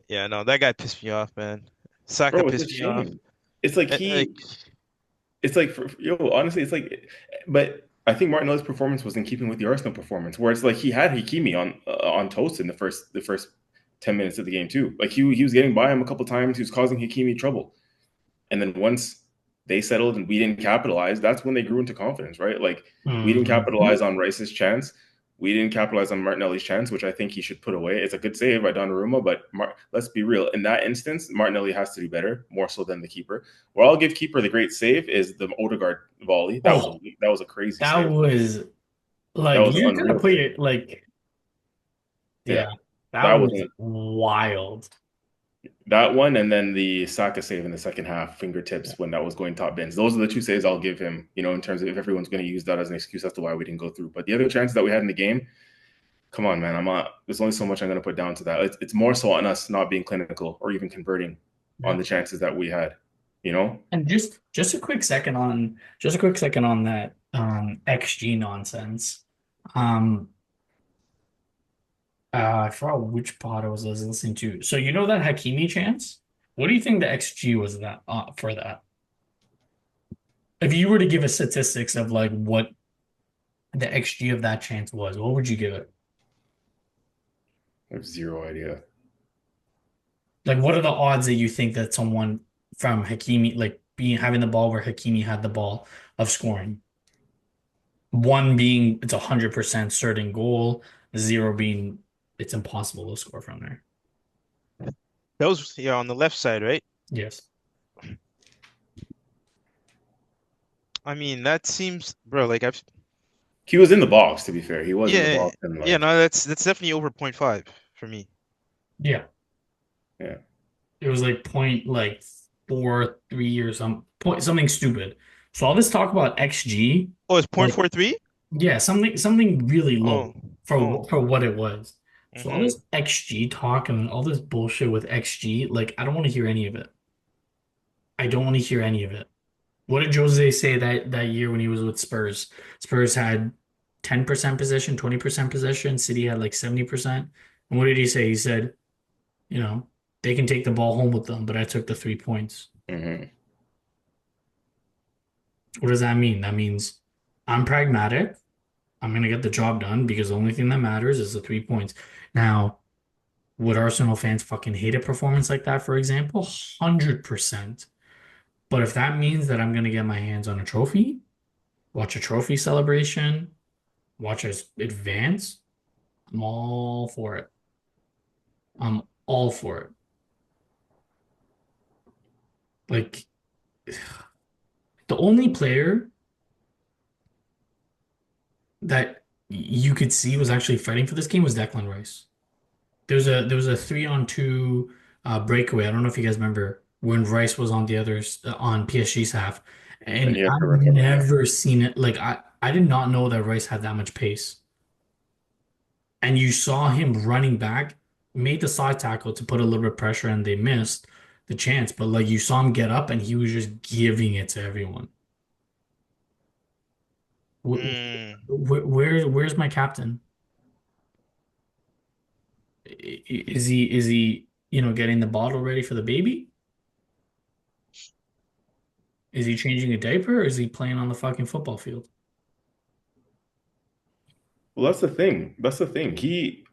yeah, no, that guy pissed me off, man. Saka Bro, it's a pissed me off. shame. It's like Like, it's like, honestly, it's like, but I think Martinelli's performance was in keeping with the Arsenal performance, where it's like he had Hakimi on toast in the first 10 minutes of the game too. Like he was getting by him a couple times. He was causing Hakimi trouble. And then once they settled and we didn't capitalize, that's when they grew into confidence, right? Like we didn't Mhm. capitalize on Rice's chance. We didn't capitalize on Martinelli's chance, which I think he should put away. It's a good save by Donnarumma, but let's be real. In that instance, Martinelli has to do better, more so than the keeper. Where I'll give keeper the great save is the Odegaard volley. Oh, That was a crazy that save. was That like was an you're gonna unreal put save. your like Yeah, yeah, that that was was wild. that one, and then the Saka save in the second half, fingertips when that was going top bins. Those are the two saves I'll give him. In terms of if everyone's going to use that as an excuse as to why we didn't go through. But the other chances that we had in the game, come on, man. I'm not. There's only so much I'm going to put down to that. It's more so on us not being clinical or even converting on Yeah. the chances that we had. You know, And just a quick second on that XG nonsense. Um I forgot which pod I was listening to. So you know that Hakimi chance? What do you think the XG was that for that? If you were to give a statistics of like what the XG of that chance was, what would you give it? I have zero idea. Like what are the odds that you think that someone from Hakimi like being having the ball where Hakimi had the ball of scoring? One being it's 100% certain goal, zero being it's impossible to score from there. that was yeah on the left side, right? Yes. I mean, that seems, bro. Like He was in the box. To be fair, he was in the yeah, box, and yeah, like, no, that's definitely over point 0.5 for me. Yeah. yeah, It was like point like 4.3 or some point something stupid. So all this talk about XG, Oh, it's like 0.43? yeah, something really Oh, low oh. for what it was. So all Mm-hmm. this XG talk and all this bullshit with XG, like I don't want to hear any of it. I don't want to hear any of it. What did Jose say that year when he was with Spurs? Spurs had 10% possession, 20% possession. City had like 70%. And what did he say? He said, you know, they can take the ball home with them, but I took the 3 points. hmm What does that mean? That means I'm pragmatic. I'm gonna get the job done because the only thing that matters is the 3 points. Now, would Arsenal fans fucking hate a performance like that, for example? 100%. But if that means that I'm gonna get my hands on a trophy, watch a trophy celebration, watch us advance, I'm all for it. I'm all for it. Like the only player that you could see was actually fighting for this game was Declan Rice. There was a 3-on-2 breakaway. I don't know if you guys remember when Rice was on the others on PSG's half, And and he had to I've recover. Yeah. never seen it. Like I did not know that Rice had that much pace. And you saw him running back, made the side tackle to put a little bit of pressure, and they missed the chance. But like you saw him get up, and he was just giving it to everyone. Wh- Mm. where's my captain? Is he getting the bottle ready for the baby? Is he changing a diaper or is he playing on the fucking football field? Well, that's the thing. That's the thing. He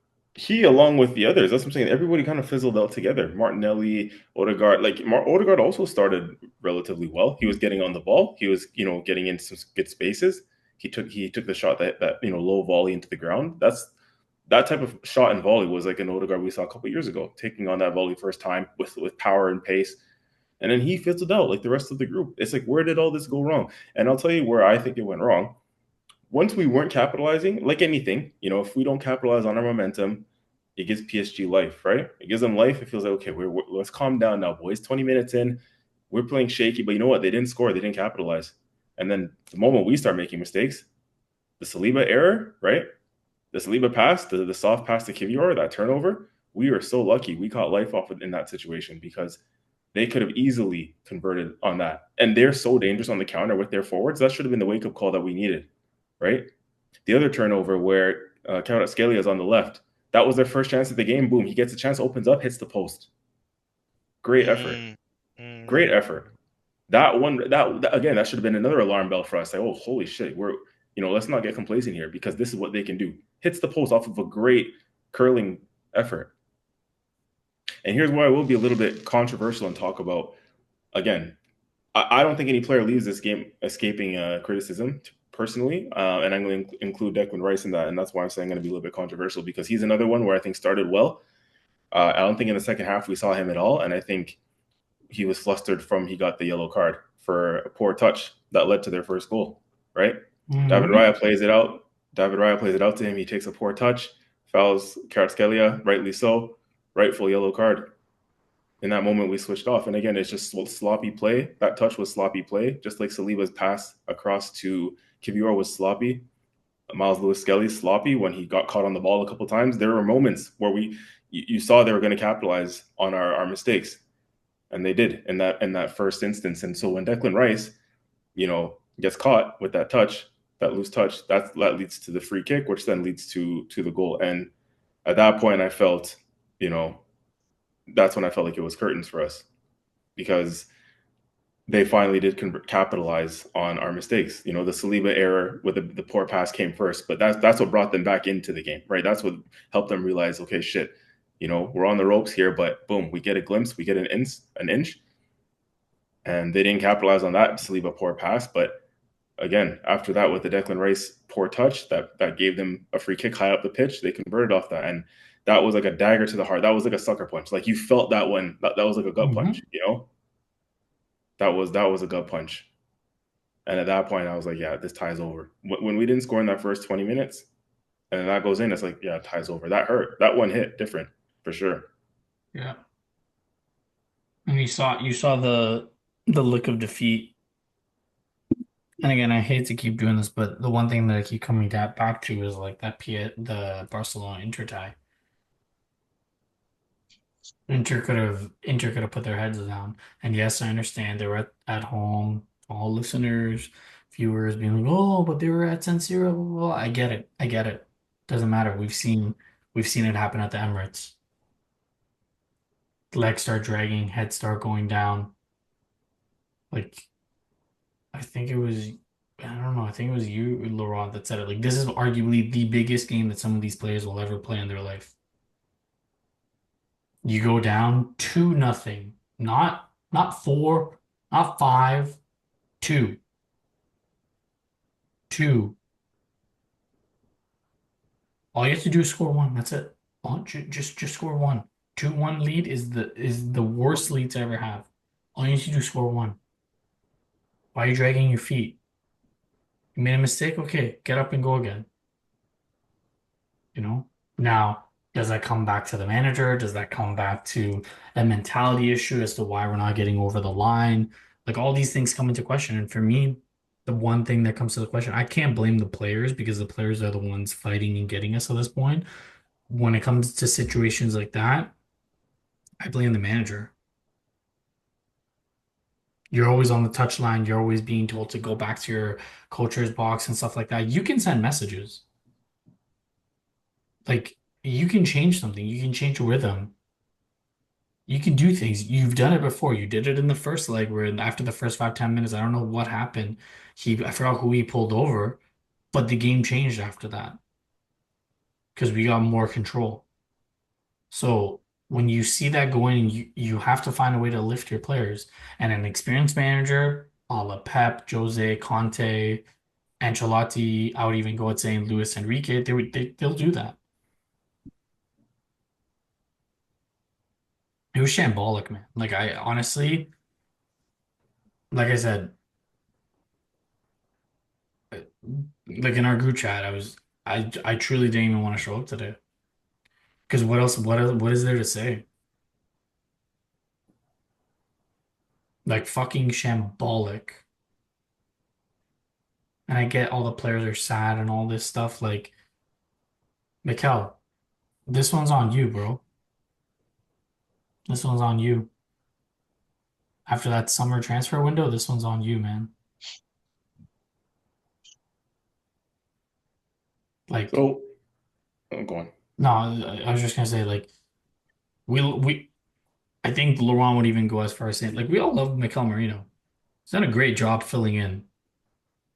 along with the others. That's what I'm saying. Everybody kind of fizzled out together. Martinelli, Odegaard. Like Odegaard also started relatively well. He was getting on the ball. He was getting into some good spaces. He took the shot that low volley into the ground. That type of shot and volley was like an Odegaard we saw a couple years ago, taking on that volley first time with power and pace. And then he fizzled out like the rest of the group. It's like, where did all this go wrong? And I'll tell you where I think it went wrong. Once we weren't capitalizing, like anything, if we don't capitalize on our momentum, it gives PSG life, right? It gives them life. It feels like, okay, let's calm down now, boys. 20 minutes in, we're playing shaky, but you know what? They didn't score. They didn't capitalize. And then the moment we start making mistakes, the Saliba error, right? The Saliba pass, the soft pass to Kivior, that turnover, we are so lucky we caught life off in that situation because they could have easily converted on that. And they're so dangerous on the counter with their forwards. That should have been the wake up call that we needed, right? The other turnover where Kvaratskhelia is on the left, that was their first chance at the game. Boom, he gets a chance, opens up, hits the post. Great effort. Mm. Great Mm. effort. That one, again, that should have been another alarm bell for us. Like, oh, holy shit, let's not get complacent here because this is what they can do. Hits the post off of a great curling effort. And here's where I will be a little bit controversial and talk about again. I don't think any player leaves this game escaping criticism personally, and I'm going to include Declan Rice in that, and that's why I'm saying I'm going to be a little bit controversial because he's another one where I think started well. I don't think in the second half we saw him at all, and I think he was flustered from he got the yellow card for a poor touch that led to their first goal. Right? David Mhm. Raya plays it out. David Raya plays it out to him. He takes a poor touch, fouls Kvaratskhelia, rightly so, rightful yellow card. In that moment, we switched off. And again, it's just sloppy play. That touch was sloppy play, just like Saliba's pass across to Kivior was sloppy. Miles Lewis Skelly sloppy when he got caught on the ball a couple times. There were moments where you saw they were going to capitalize on our mistakes, and they did in that first instance. And so when Declan Rice, gets caught with that loose touch, that leads to the free kick, which then leads to the goal. And at that point, I felt, you know, that's when I felt like it was curtains for us because they finally did capitalize on our mistakes. The Saliba error with the poor pass came first, but that's what brought them back into the game, right? That's what helped them realize, okay, shit, we're on the ropes here, but boom, we get a glimpse, we get an inch, and they didn't capitalize on that Saliba poor pass. But again, after that, with the Declan Rice poor touch, that gave them a free kick high up the pitch, they converted off that, and that was like a dagger to the heart. That was like a sucker punch. Like you felt that one. That was like a gut punch. Mhm. That was a gut punch. And at that point, I was like, yeah, this ties over. When we didn't score in that first 20 minutes, and then that goes in, it's like, yeah, it ties over. That hurt. That one hit different for sure. Yeah. And you saw the look of defeat. And again, I hate to keep doing this, but the one thing that I keep coming back to is like the Barcelona Inter tie. Inter could have put their heads down. And yes, I understand they were at home, all listeners, viewers being like, oh, but they were at San Siro, blah, blah, blah. I get it. I get it. Doesn't matter. We've seen it happen at the Emirates. Legs start dragging, heads start going down. Like I think it was, I don't know, I think it was you, Laurent, that said it. Like, this is arguably the biggest game that some of these players will ever play in their life. You go down 2-0. Not four, not five, two. Two. All you have to do is score one. That's it. Just score one. 2-1 lead is the worst lead to ever have. All you need to do is score one. Why are you dragging your feet? You made a mistake? Okay, get up and go again. You know? Now, does that come back to the manager? Does that come back to a mentality issue as to why we're not getting over the line? Like all these things come into question. And for me, the one thing that comes to the question, I can't blame the players because the players are the ones fighting and getting us to this point. When it comes to situations like that, I blame the manager. You're always on the touchline. You're always being told to go back to your coach's box and stuff like that. You can send messages. Like you can change something. You can change a rhythm. You can do things. You've done it before. You did it in the first leg where after the first 5, 10 minutes, I don't know what happened. I forgot who he pulled over, but the game changed after that because we got more control. So when you see that going, you have to find a way to lift your players. And an experienced manager, a la Pep, Jose, Conte, Ancelotti, I would even go at saying Luis Enrique, they'll do that. It was shambolic, man. Like I honestly, like I said, like in our group chat, I truly didn't even want to show up today. Because what is there to say? Like fucking shambolic. And I get all the players are sad and all this stuff. Like, Mikel, this one's on you, bro. This one's on you. After that summer transfer window, this one's on you, man. Like, So I'm going. no, I was just gonna say, like, we I think Laurent would even go as far as saying, like, we all love Mikel Merino. He's done a great job filling in.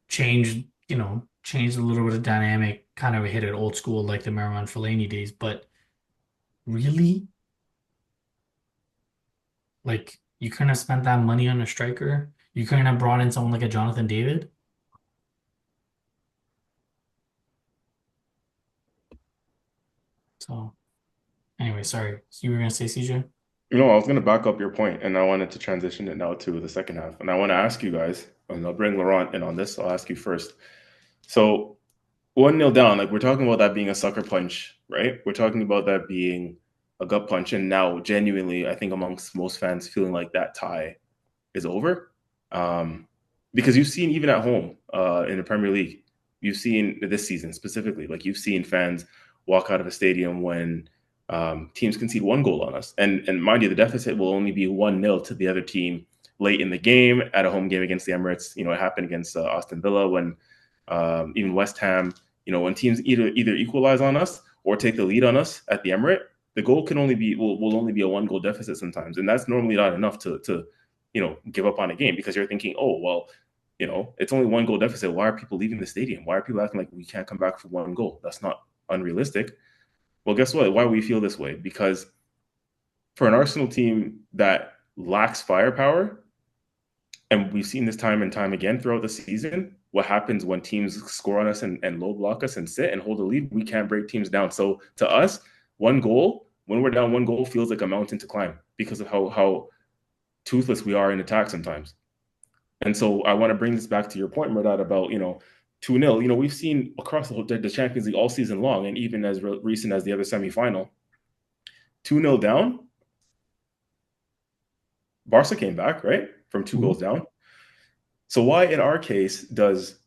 Changed a little bit of dynamic, kind of hit it old school like the Marouane Fellaini days, but really, like, you couldn't have spent that money on a striker. You couldn't have brought in someone like a Jonathan David. So, anyway, sorry. So you were gonna say CJ? I was going to back up your point, and I wanted to transition it now to the second half. And I want to ask you guys, and I'll bring Laurent in on this. I'll ask you first. So 1-0 down, like we're talking about that being a sucker punch, right? We're talking about that being a gut punch. And now, genuinely, I think amongst most fans feeling like that tie is over. Because you've seen, even at home in the Premier League, you've seen this season specifically, like you've seen fans walk out of a stadium when teams concede one goal on us. And mind you, the deficit will only be 1-0 to the other team late in the game at a home game against the Emirates. It happened against Aston Villa when even West Ham, when teams either equalize on us or take the lead on us at the Emirate, the goal will only be a 1-goal deficit sometimes. And that's normally not enough to give up on a game, because you're thinking, oh, well, it's only 1-goal deficit. Why are people leaving the stadium? Why are people acting like we can't come back for 1 goal? That's not unrealistic. Well, guess what? Why we feel this way? Because for an Arsenal team that lacks firepower, and we've seen this time and time again throughout the season, what happens when teams score on us and low block us and sit and hold the lead, we can't break teams down. So to us, 1 goal, when we're down 1 goal, feels like a mountain to climb because of how toothless we are in attack sometimes. And so I want to bring this back to your point, Murad, about 2-0. We've seen across the Champions League all season long, and even as recent as the other semifinal, 2-0 down. Barca came back, right, from 2 goals down. So why, in our case, does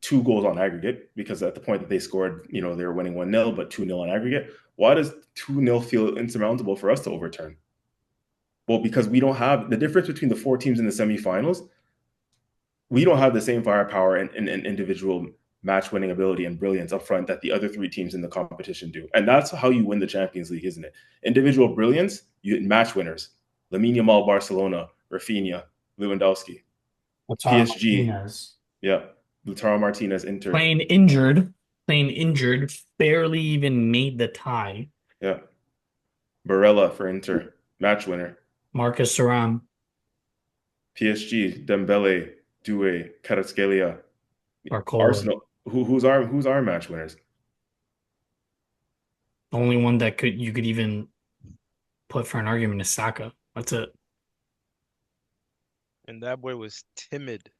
2 goals on aggregate, because at the point that they scored, they were winning 1-0, but 2-0 on aggregate, why does 2-0 feel insurmountable for us to overturn? Well, because we don't have the difference between the 4 teams in the semifinals. We don't have the same firepower and individual match-winning ability and brilliance up front that the other 3 teams in the competition do. And that's how you win the Champions League, isn't it? Individual brilliance, you match winners. Lamine Yamal, Barcelona, Rafinha, Lewandowski. Lautaro PSG. Martinez Yeah. Lautaro Martinez, Inter. playing injured, playing injured, barely even made the tie. Yeah. Barella for Inter. Match winner. Marcus Thuram, PSG, Dembele, Doué, Kvaratskhelia. Barcola. Arsenal. Who's our match winners? The only one that could you could even put for an argument is Saka. That's it. And that boy was timid.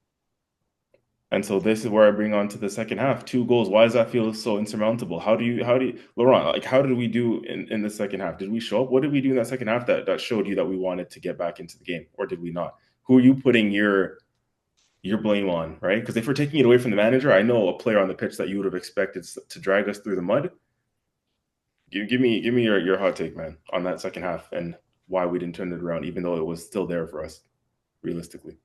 And so this is where I bring on to the second half. 2 goals. Why does that feel so insurmountable? How do you Laurent, like how did we do in the second half? Did we show up? What did we do in that second half that showed you that we wanted to get back into the game? Or did we not? Who are you putting your blame on, right? Because if we're taking it away from the manager, I know a player on the pitch that you would have expected to drag us through the mud. Give me your hot take, man, on that second half and why we didn't turn it around, even though it was still there for us, realistically.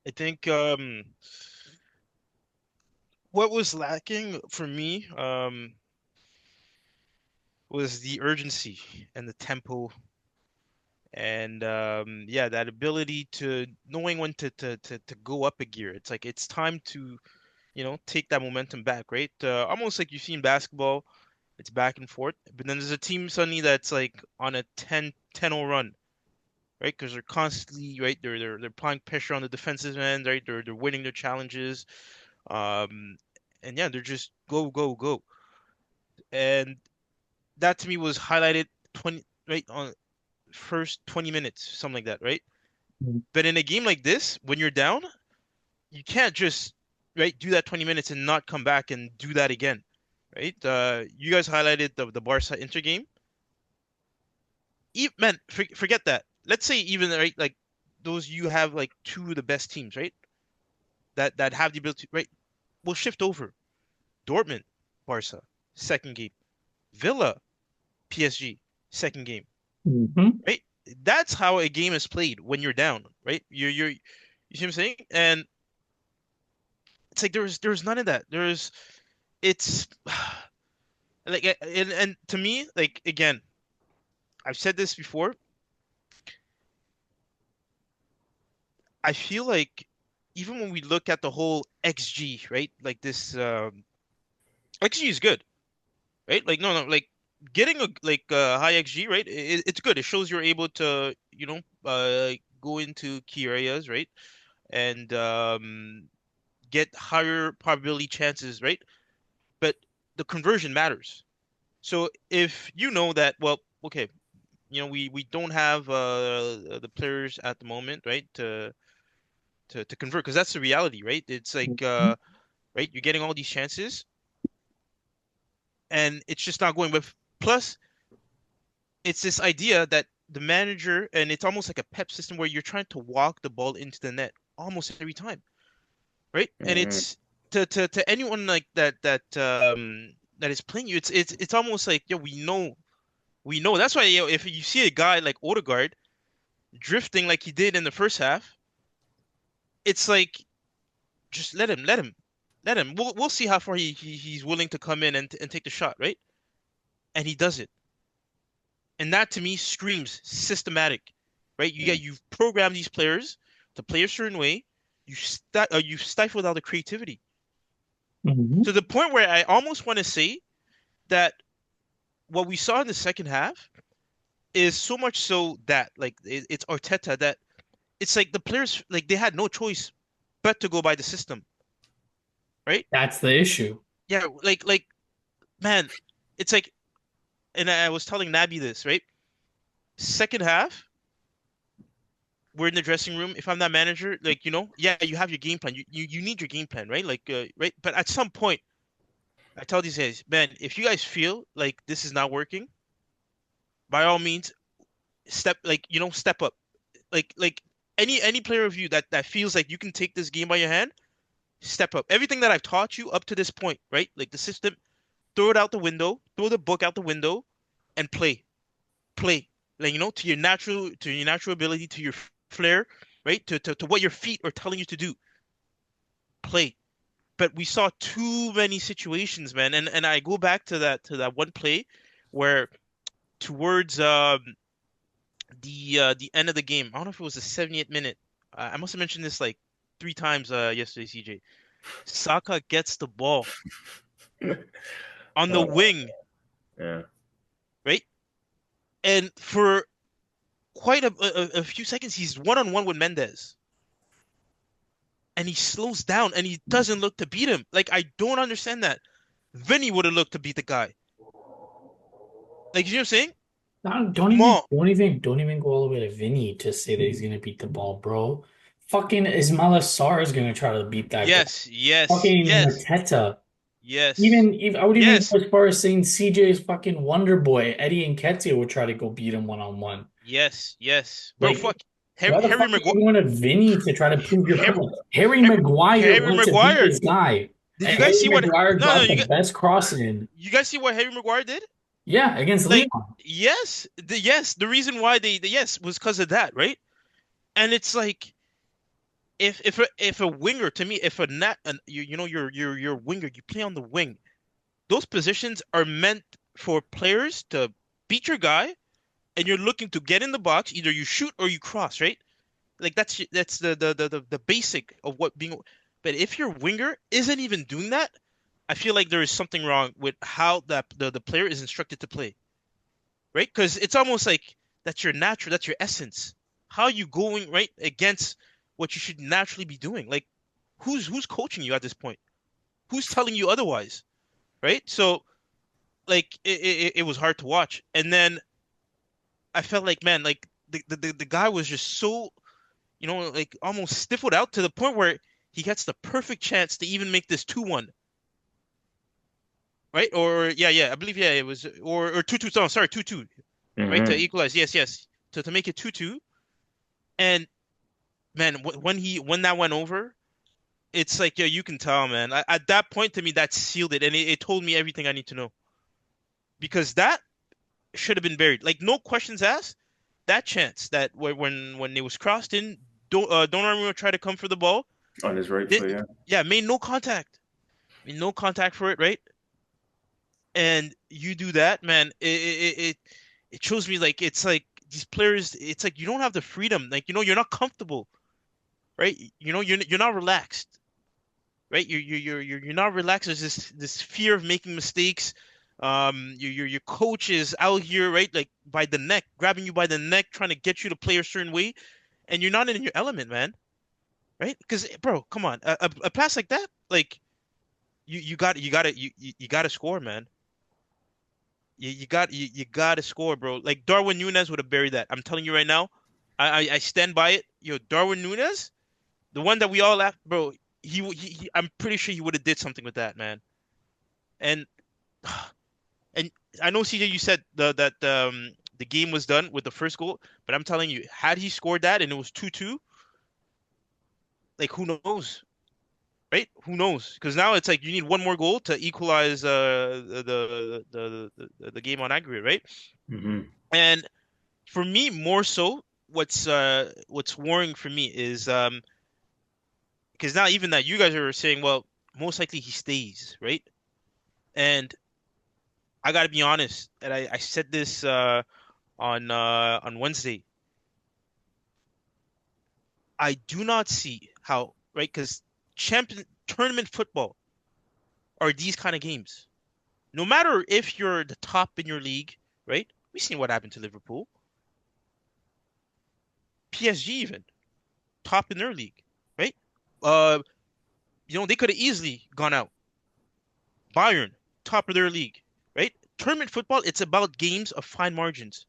I think what was lacking for me was the urgency and the tempo and yeah, that ability to knowing when to go up a gear. It's like it's time to, take that momentum back, right? Almost like you see in basketball, it's back and forth, but then there's a team suddenly that's like on a 10-0 run, right? Because they're constantly, right, they're applying pressure on the defensive end, right? They're winning their challenges. Um, and yeah, they're just go, go, go. And that to me was highlighted 20 right on first 20 minutes, something like that, right? But in a game like this, when you're down, you can't just right do that 20 minutes and not come back and do that again, right? You guys highlighted the Barca Inter game. Man, forget that. Let's say even right like those you have like two of the best teams, right? That have the ability, right? We'll shift over. Dortmund, Barca, second game. Villa, PSG, second game, Mm-hmm. right? That's how a game is played when you're down, right? You see what I'm saying? And it's like there's none of that. It's like and to me, like again, I've said this before. I feel like even when we look at the whole XG, right? Like this XG is good, right? Like no, like getting a high XG, right? It's good. It shows you're able to, go into key areas, right? And get higher probability chances, right? But the conversion matters. So if you know that, well, okay, we don't have the players at the moment, right, to convert because that's the reality, right? It's like right, you're getting all these chances and it's just not going. But plus, it's this idea that the manager and it's almost like a pep system where you're trying to walk the ball into the net almost every time, right? And Mm, it's to anyone like that is playing you, it's almost like yeah, we know. That's why if you see a guy like Odegaard drifting like he did in the first half, it's like just let him. We'll see how far he's willing to come in and take the shot, right? And he does it, and that to me screams systematic, right? mm, You've programmed these players to play a certain way. You've stifled all the creativity Mm-hmm. to the point where I almost want to say that what we saw in the second half is so much so that like it's Arteta that it's like the players like they had no choice but to go by the system, right? That's the issue. Yeah, like man, it's like, and I was telling Nabi this, right? Second half, we're in the dressing room. If I'm that manager, like yeah, you have your game plan. You need your game plan, right? Like right, but at some point, I tell these guys, man, if you guys feel like this is not working, by all means, step up. Like any player of you that feels like you can take this game by your hand, step up. Everything that I've taught you up to this point, right? Like the system, throw it out the window, throw the book out the window, and play. Like to your natural ability, to your flair, right? To what your feet are telling you to do, play. But we saw too many situations, man, and I go back to that one play where towards the end of the game. I don't know if it was the 70th minute. I must have mentioned this like 3 times yesterday, CJ. Saka gets the ball on the Uh, wing, yeah. right? And for quite a few seconds, he's one-on-one with Mendes. And he slows down and he doesn't look to beat him. Like, I don't understand that. Vinny would have looked to beat the guy. Like, you know what I'm saying? Don't Come even on. don't even go all the way to Vinny to say that he's gonna beat the ball, bro. Fucking Ismail Sarr is gonna try to beat that guy. Yes, yes, Fucking yes, Mateta. yes, Even I would even yes, go as far as saying CJ's fucking Wonder Boy, Eddie Nketiah would try to go beat him 1-on-1. yes, yes. Bro, Like, fuck. Harry, why the Harry fuck are Maguire. you going to Vinny to try to prove your Harry, point? Harry Harry, Maguire Harry went to beat Maguire. this guy, Did and you guys Harry see what? Maguire No, no, got the best cross in. you guys see what Harry Maguire did? Yeah, against Leon. Like, yes, the reason why the yes was because of that, right? And it's like if a winger to me, if a net, and you know your winger, you play on the wing. Those positions are meant for players to beat your guy, and you're looking to get in the box. Either you shoot or you cross, right? Like that's the basic of what being. But if your winger isn't even doing that, I feel like there is something wrong with how the player is instructed to play, right? Because it's almost like that's your natural, that's your essence. How are you going right against what you should naturally be doing? Like, who's coaching you at this point? Who's telling you otherwise, right? So like it was hard to watch, and then I felt like man, like the guy was just so like almost stifled out to the point where he gets the perfect chance to even make this 2-1, right? Or yeah, I believe yeah it was or 2-2. No, sorry, 2-2, right? To Hmm. equalize. Yes, yes. To make it 2-2. And man, when that went over, it's like yeah, you can tell, man. At that point, to me, that sealed it, and it told me everything I need to know because that should have been buried. Like no questions asked. That chance that when it was crossed in, Donnarumma tried to come for the ball. On his right Did foot, yeah. yeah, made no contact. Made no contact for it, right? And you do that, man. It shows me like it's like these players. It's like you don't have the freedom. Like you're not comfortable, right? You're not relaxed, right? You're not relaxed. There's this fear of making mistakes. Your coach is out here, right? Like by the neck, grabbing you by the neck, trying to get you to play a certain way, and you're not in your element, man, right? Because bro, come on, a pass like that, like you got to score, man. You got to score, bro. Like Darwin Nunez would have buried that. I'm telling you right now. I stand by it. Yo, Darwin Nunez, the one that we all laughed, bro. I'm pretty sure he would have did something with that, man. And and I know CJ, you said the game was done with the first goal, but I'm telling you, had he scored that and it was 2-2, like who knows, right? Who knows? Because now it's like you need one more goal to equalize the game on aggregate, right? Hmm. And for me, more so, what's worrying for me is because now even that you guys are saying, well, most likely he stays, right? And I gotta be honest, and I said this on Wednesday. I do not see how, right? Because champion tournament football are these kind of games. No matter if you're the top in your league, right? We've seen what happened to Liverpool, PSG even top in their league, right? Uh, they could have easily gone out. Bayern, top of their league, right? Tournament football, it's about games of fine margins.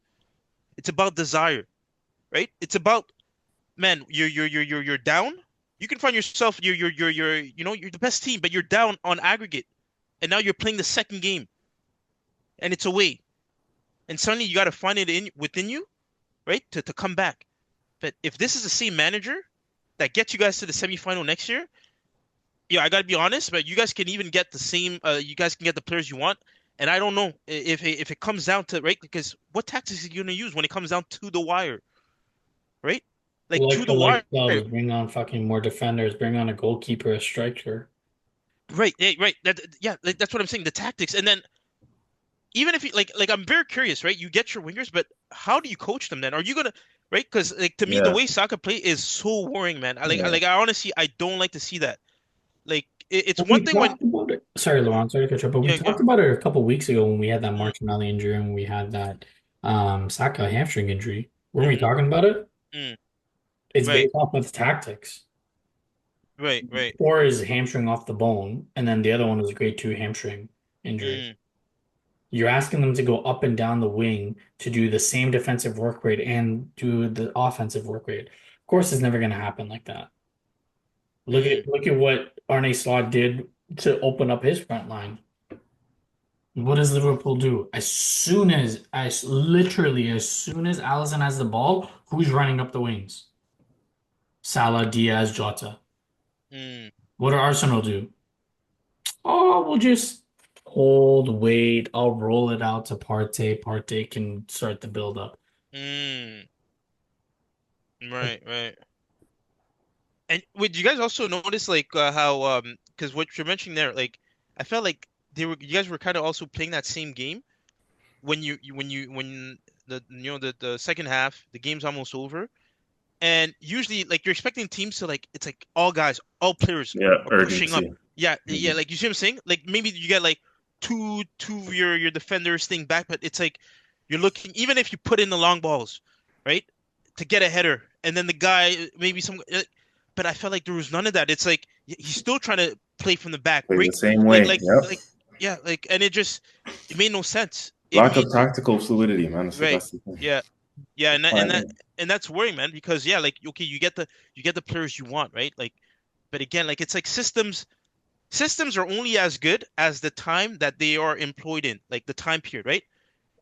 It's about desire, right? It's about man, you're down. You can find yourself you're the best team, but you're down on aggregate, and now you're playing the second game, and it's away, and suddenly you got to find it in within you, right, to come back. But if this is the same manager that gets you guys to the semifinal next year, yeah, I gotta be honest, but you guys can even get the same. You guys can get the players you want, and I don't know if it comes down to right because what tactics are you gonna use when it comes down to the wire, right? Like Like to the the wire, clubs, bring on fucking more defenders, bring on a goalkeeper, a striker. right? Right. That yeah, like, that's what I'm saying. The tactics, and then even if you like I'm very curious, right? You get your wingers, but how do you coach them then? Are you gonna right? Because like to me, the Yeah, way Saka play is so worrying, man. yeah. I honestly I don't like to see that. Like it's But one we thing when talked about it. Sorry, Laurent, sorry to catch up, but we yeah yeah talked about it a couple weeks ago when we had that mm, Martinelli injury and we had that Saka hamstring injury. Weren't we mm, talking about it? mm, It's right based off of tactics. right Four is hamstring off the bone, and then the other one was a grade 2 hamstring injury. mm, You're asking them to go up and down the wing to do the same defensive work rate and do the offensive work rate. Of course, it's never going to happen like that. mm, Look at what Arne Slot did to open up his front line. What does Liverpool do? Literally, as soon as Allison has the ball, who's running up the wings? Salah, Diaz, Jota. mm, What do Arsenal do? Oh, we'll just hold, wait. I'll roll it out to Partey. Partey can start the build up. mm, right. And would you guys also notice like how because what you're mentioning there, like I felt like you guys were kind of also playing that same game when when the second half the game's almost over. And usually, like you're expecting teams to like it's like all guys, all players Yeah, are pushing up. urgency. Yeah. Mhm. Like you see what I'm saying? Like maybe you get like two of your defenders staying back, but it's like you're looking even if you put in the long balls, right, to get a header, and then the guy maybe some. But I felt like there was none of that. It's like he's still trying to play from the back, Play the break, same way. Yep. yeah, like, and it made no sense. Lack of tactical fluidity, man. So Right, that's the thing. yeah. Yeah, Fine. and that's worrying, man, because yeah, like okay, you get the players you want, right? Like, but again, like it's like systems are only as good as the time that they are employed in, like the time period, right?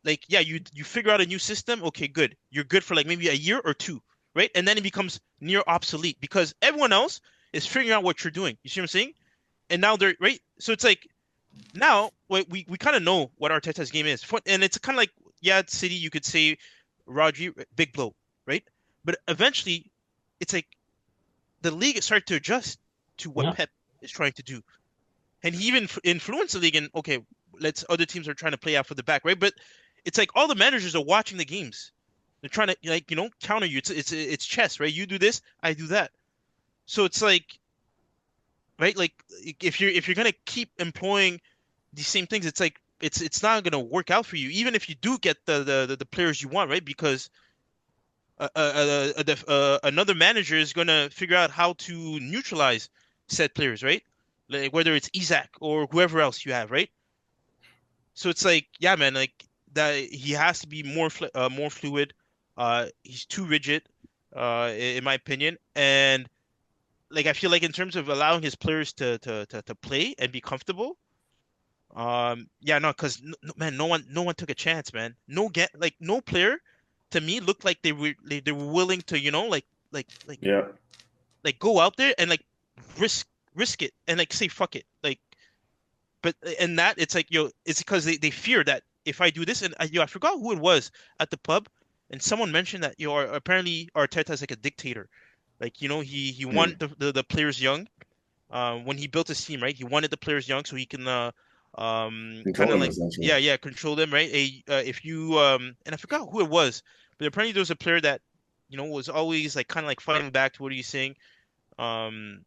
Like yeah, you figure out a new system, okay, good. You're good for like maybe a year or two, right? And then it becomes near obsolete because everyone else is figuring out what you're doing. You see what I'm saying? And now they're right. So it's like now we kind of know what Arteta's game is, and it's kind of like yeah, it's City. You could say Rodri, big blow, right? But eventually, it's like the league started to adjust to what Yeah. Pep is trying to do, and he even influenced the league. And okay, let's other teams are trying to play out for the back, right? But it's like all the managers are watching the games. They're trying to like counter you. It's chess, right? You do this, I do that. So it's like right, like if you're gonna keep employing these same things, it's like it's not gonna work out for you, even if you do get the players you want, right? Because another manager is gonna figure out how to neutralize said players, right? Like whether it's Isaac or whoever else you have, right? So it's like, yeah, man, like that he has to be more fluid. He's too rigid, in my opinion, and like I feel like in terms of allowing his players to play and be comfortable, yeah, no, because man, no one took a chance, man. No player to me looked like they were willing to, like like Yeah. like go out there and like risk risk it and like say fuck it. Like but and that it's like it's because they fear that if I do this and I forgot who it was at the pub and someone mentioned that apparently Arteta is like a dictator. Like, he wanted Mm. the players young when he built his team, right? He wanted the players young so he can kind Control of them like essentially. yeah control them, right? If you and I forgot who it was, but apparently there was a player that was always like kind of like fighting back to what are you saying? Um,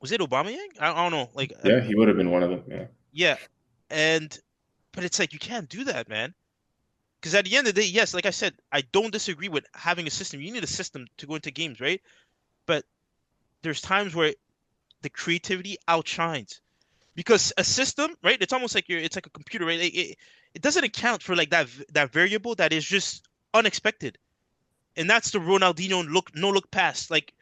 was it Aubameyang? I don't know. Like Yeah, he would have been one of them. Yeah. yeah, and but it's like you can't do that, man. Because at the end of the day, yes, like I said, I don't disagree with having a system. You need a system to go into games, right? But there's times where the creativity outshines because a system, right? It's almost like it's like a computer, right? It doesn't account for like that variable that is just unexpected, and that's the Ronaldinho no look pass, like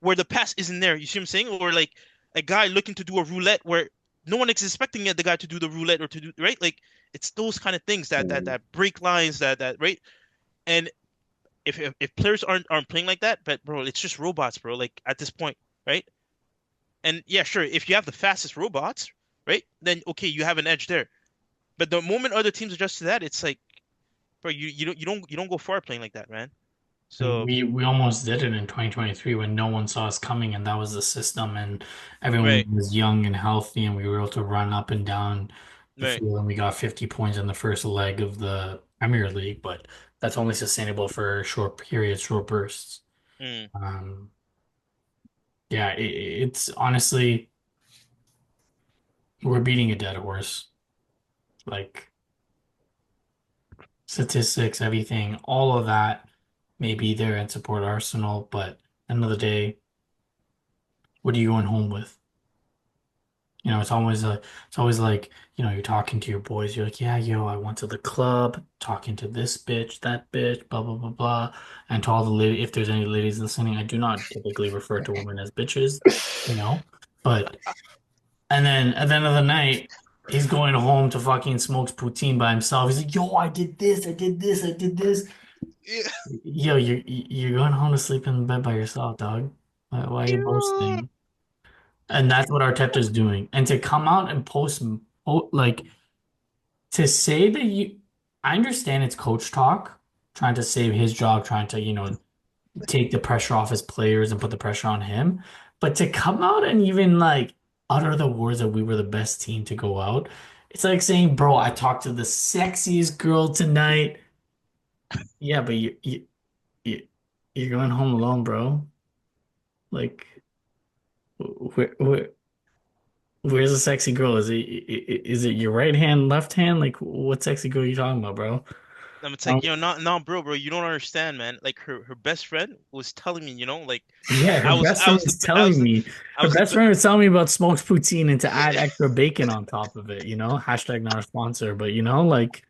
where the pass isn't there. You see what I'm saying? Or like a guy looking to do a roulette where no one is expecting the guy to do the roulette or to do right. Like it's those kind of things Mm. that break lines that right. And if players aren't playing like that, but bro, it's just robots, bro. Like at this point, right? And yeah, sure, if you have the fastest robots, right, then okay, you have an edge there. But the moment other teams adjust to that, it's like, bro, you don't go far playing like that, man. And So we almost did it in 2023 when no one saw us coming, and that was the system, and everyone right, was young and healthy, and we were able to run up and down. the Right. field, and we got 50 points in the first leg of the Premier League, but that's only sustainable for short periods, short bursts. Mm. Um, yeah, it's honestly we're beating a dead horse. Like statistics, everything, all of that may be there and support Arsenal, but at the end of the day, what are you going home with? It's always like, you're talking to your boys, you're like, yeah, yo, I went to the club, talking to this bitch, that bitch, blah blah blah blah. And to all the ladies, if there's any ladies listening, I do not typically refer to women as bitches, you know. But and then at the end of the night, he's going home to fucking smokes poutine by himself. He's like, yo, I did this, I did this, I did this. Yeah. Yo, you're going home to sleep in bed by yourself, dog. Why are you Yeah. boasting? And that's what Arteta's doing. And to come out and like to say that I understand it's coach talk, trying to save his job, trying to, take the pressure off his players and put the pressure on him. But to come out and even like utter the words that we were the best team to go out, it's like saying, bro, I talked to the sexiest girl tonight. Yeah, but you you're going home alone, bro. Like, where where's the sexy girl? Is it your right hand, left hand? Like, what sexy girl are you talking about, bro? It's Um, like, no, bro, you don't understand, man. Like her best friend was telling me, like yeah, her best I friend was was I was telling me. I Her was the best be friend was telling me about smoked poutine and to add extra bacon on top of it. Hashtag not a sponsor, but like,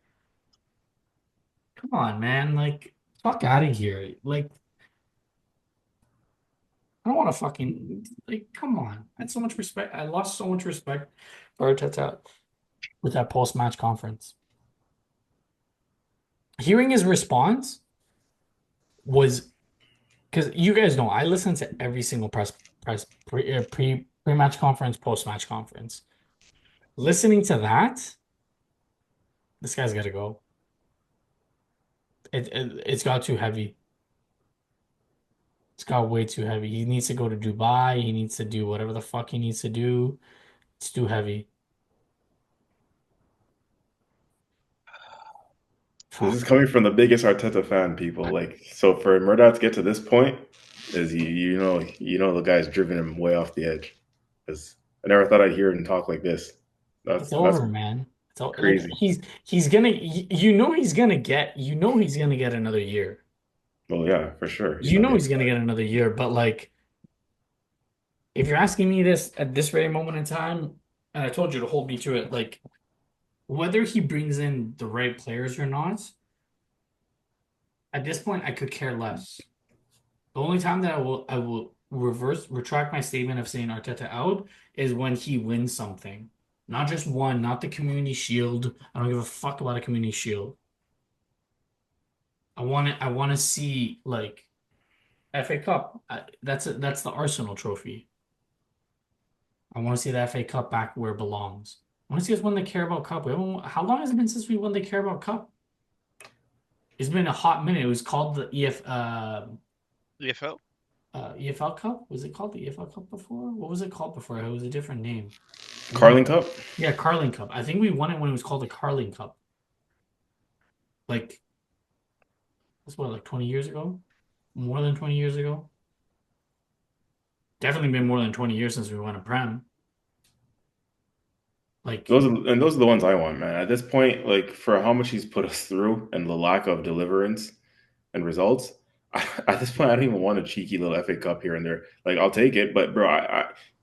come on, man, like, fuck out of here. Like, I don't want to fucking like, come on. I had so much respect. I lost so much respect for Arteta with that post-match conference. Hearing his response was because you guys know I listen to every single press pre-match conference, post-match conference. Listening to that, this guy's got to go. It's got too heavy. It's got way too heavy. He needs to go to Dubai. He needs to do whatever the fuck he needs to do. It's too heavy. This is Fuck. coming from the biggest Arteta fan, people. Like, so for Murdoch to get to this point, is the guy's driven him way off the edge. Because I never thought I'd hear him talk like this. It's That's over, man. It's all like crazy. he's gonna. He's gonna get another year. Well, yeah, for sure. He's You not know getting he's gonna get another year. But like, if you're asking me this at this very moment in time, and I told you to hold me to it, like whether he brings in the right players or not, at this point I could care less. The only time that I will retract my statement of saying Arteta out is when he wins something. Not just one, not the community shield. I don't give a fuck about a community shield. I want to see like FA Cup. That's the Arsenal trophy. I want to see the FA Cup back where it belongs. I want to see us win the Carabao Cup. How long has it been since we won the Carabao Cup? It's been a hot minute. It was called the EFL. EFL Cup. Was it called the EFL Cup before? What was it called before? It was a different name. Carling Cup. Yeah, Carling Cup. I think we won it when it was called the Carling Cup. Like that's what, like 20 years ago? More than 20 years ago? Definitely been more than 20 years since we won a Prem. Like, Those are the ones I want, man. At this point, like for how much he's put us through and the lack of deliverance and results, at this point, I don't even want a cheeky little FA Cup here and there. Like I'll take it, but bro,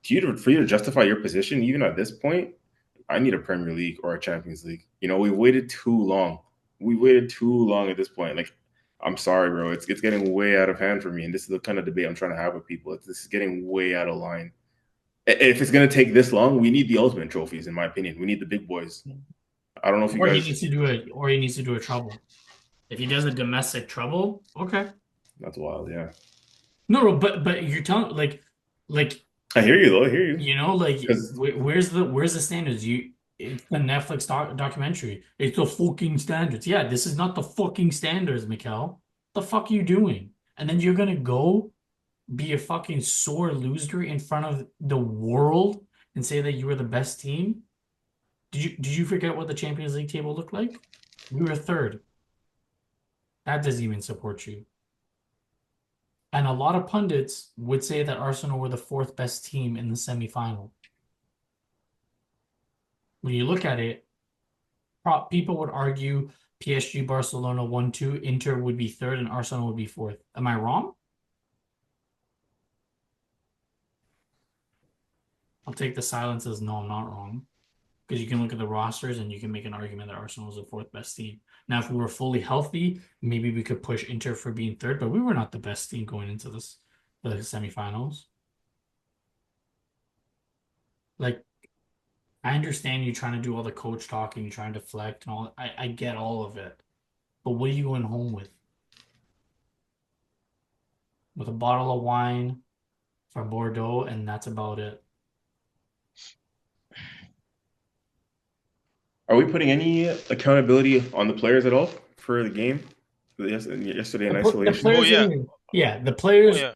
for you to justify your position, even at this point, I need a Premier League or a Champions League. We waited too long. We waited too long at this point. Like, I'm sorry, bro. It's getting way out of hand for me, and this is the kind of debate I'm trying to have with people. This is getting way out of line. If it's gonna take this long, we need the ultimate trophies, in my opinion. We need the big boys. I don't know if you or he guys. needs to do it, or he needs to do a trouble. If he does a domestic trouble, okay. That's wild. Yeah, No, but you're telling like I hear you though. I hear you. like Because where's the standards? It's the Netflix documentary. It's the fucking standards. Yeah, this is not the fucking standards, Mikel. The fuck are you doing? And then you're gonna go be a fucking sore loser in front of the world and say that you were the best team? Did you forget what the Champions League table looked like? We were third. That doesn't even support you. And a lot of pundits would say that Arsenal were the fourth best team in the semifinal. When you look at it, people would argue PSG, Barcelona 1-2, Inter would be third, and Arsenal would be fourth. Am I wrong? I'll take the silence as no, I'm not wrong. Because you can look at the rosters and you can make an argument that Arsenal is the fourth best team. Now, if we were fully healthy, maybe we could push Inter for being third, but we were not the best team going into the semifinals. Like, I understand you trying to do all the coach talking, you trying to deflect and all. I get all of it. But what are you going home with? With a bottle of wine from Bordeaux, and that's about it. Are we putting any accountability on the players at all for the game yesterday in The isolation? players, Oh yeah. yeah, the Oh players, yeah.